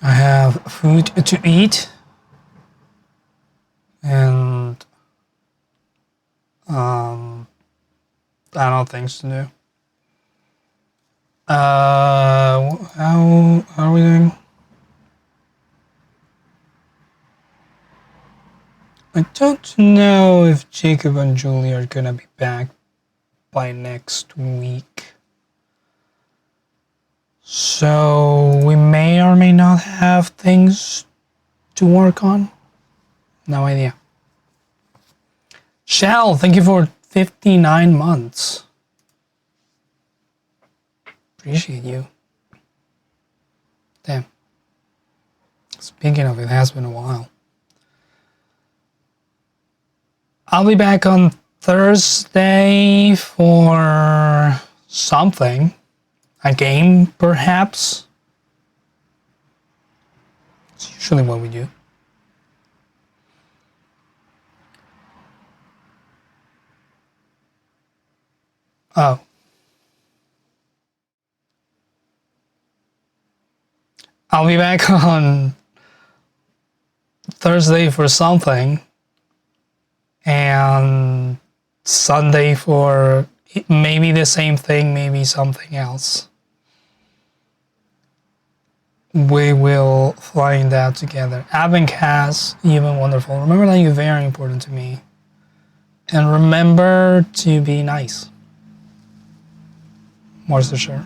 Speaker 1: I have food to eat and I don't know, things to do. How are we doing? I don't know if Jacob and Julie are gonna be back by next week. So we may or may not have things to work on. No idea. Shell, thank you for 59 months. Appreciate you. Damn. Speaking of, it has been a while. I'll be back on Thursday for something. A game, perhaps. It's usually what we do. Oh. I'll be back on Thursday for something, and Sunday for maybe the same thing, maybe something else. We will find out together. Abin Khaz, you've been wonderful. Remember that you're very important to me. And remember to be nice. More for sure.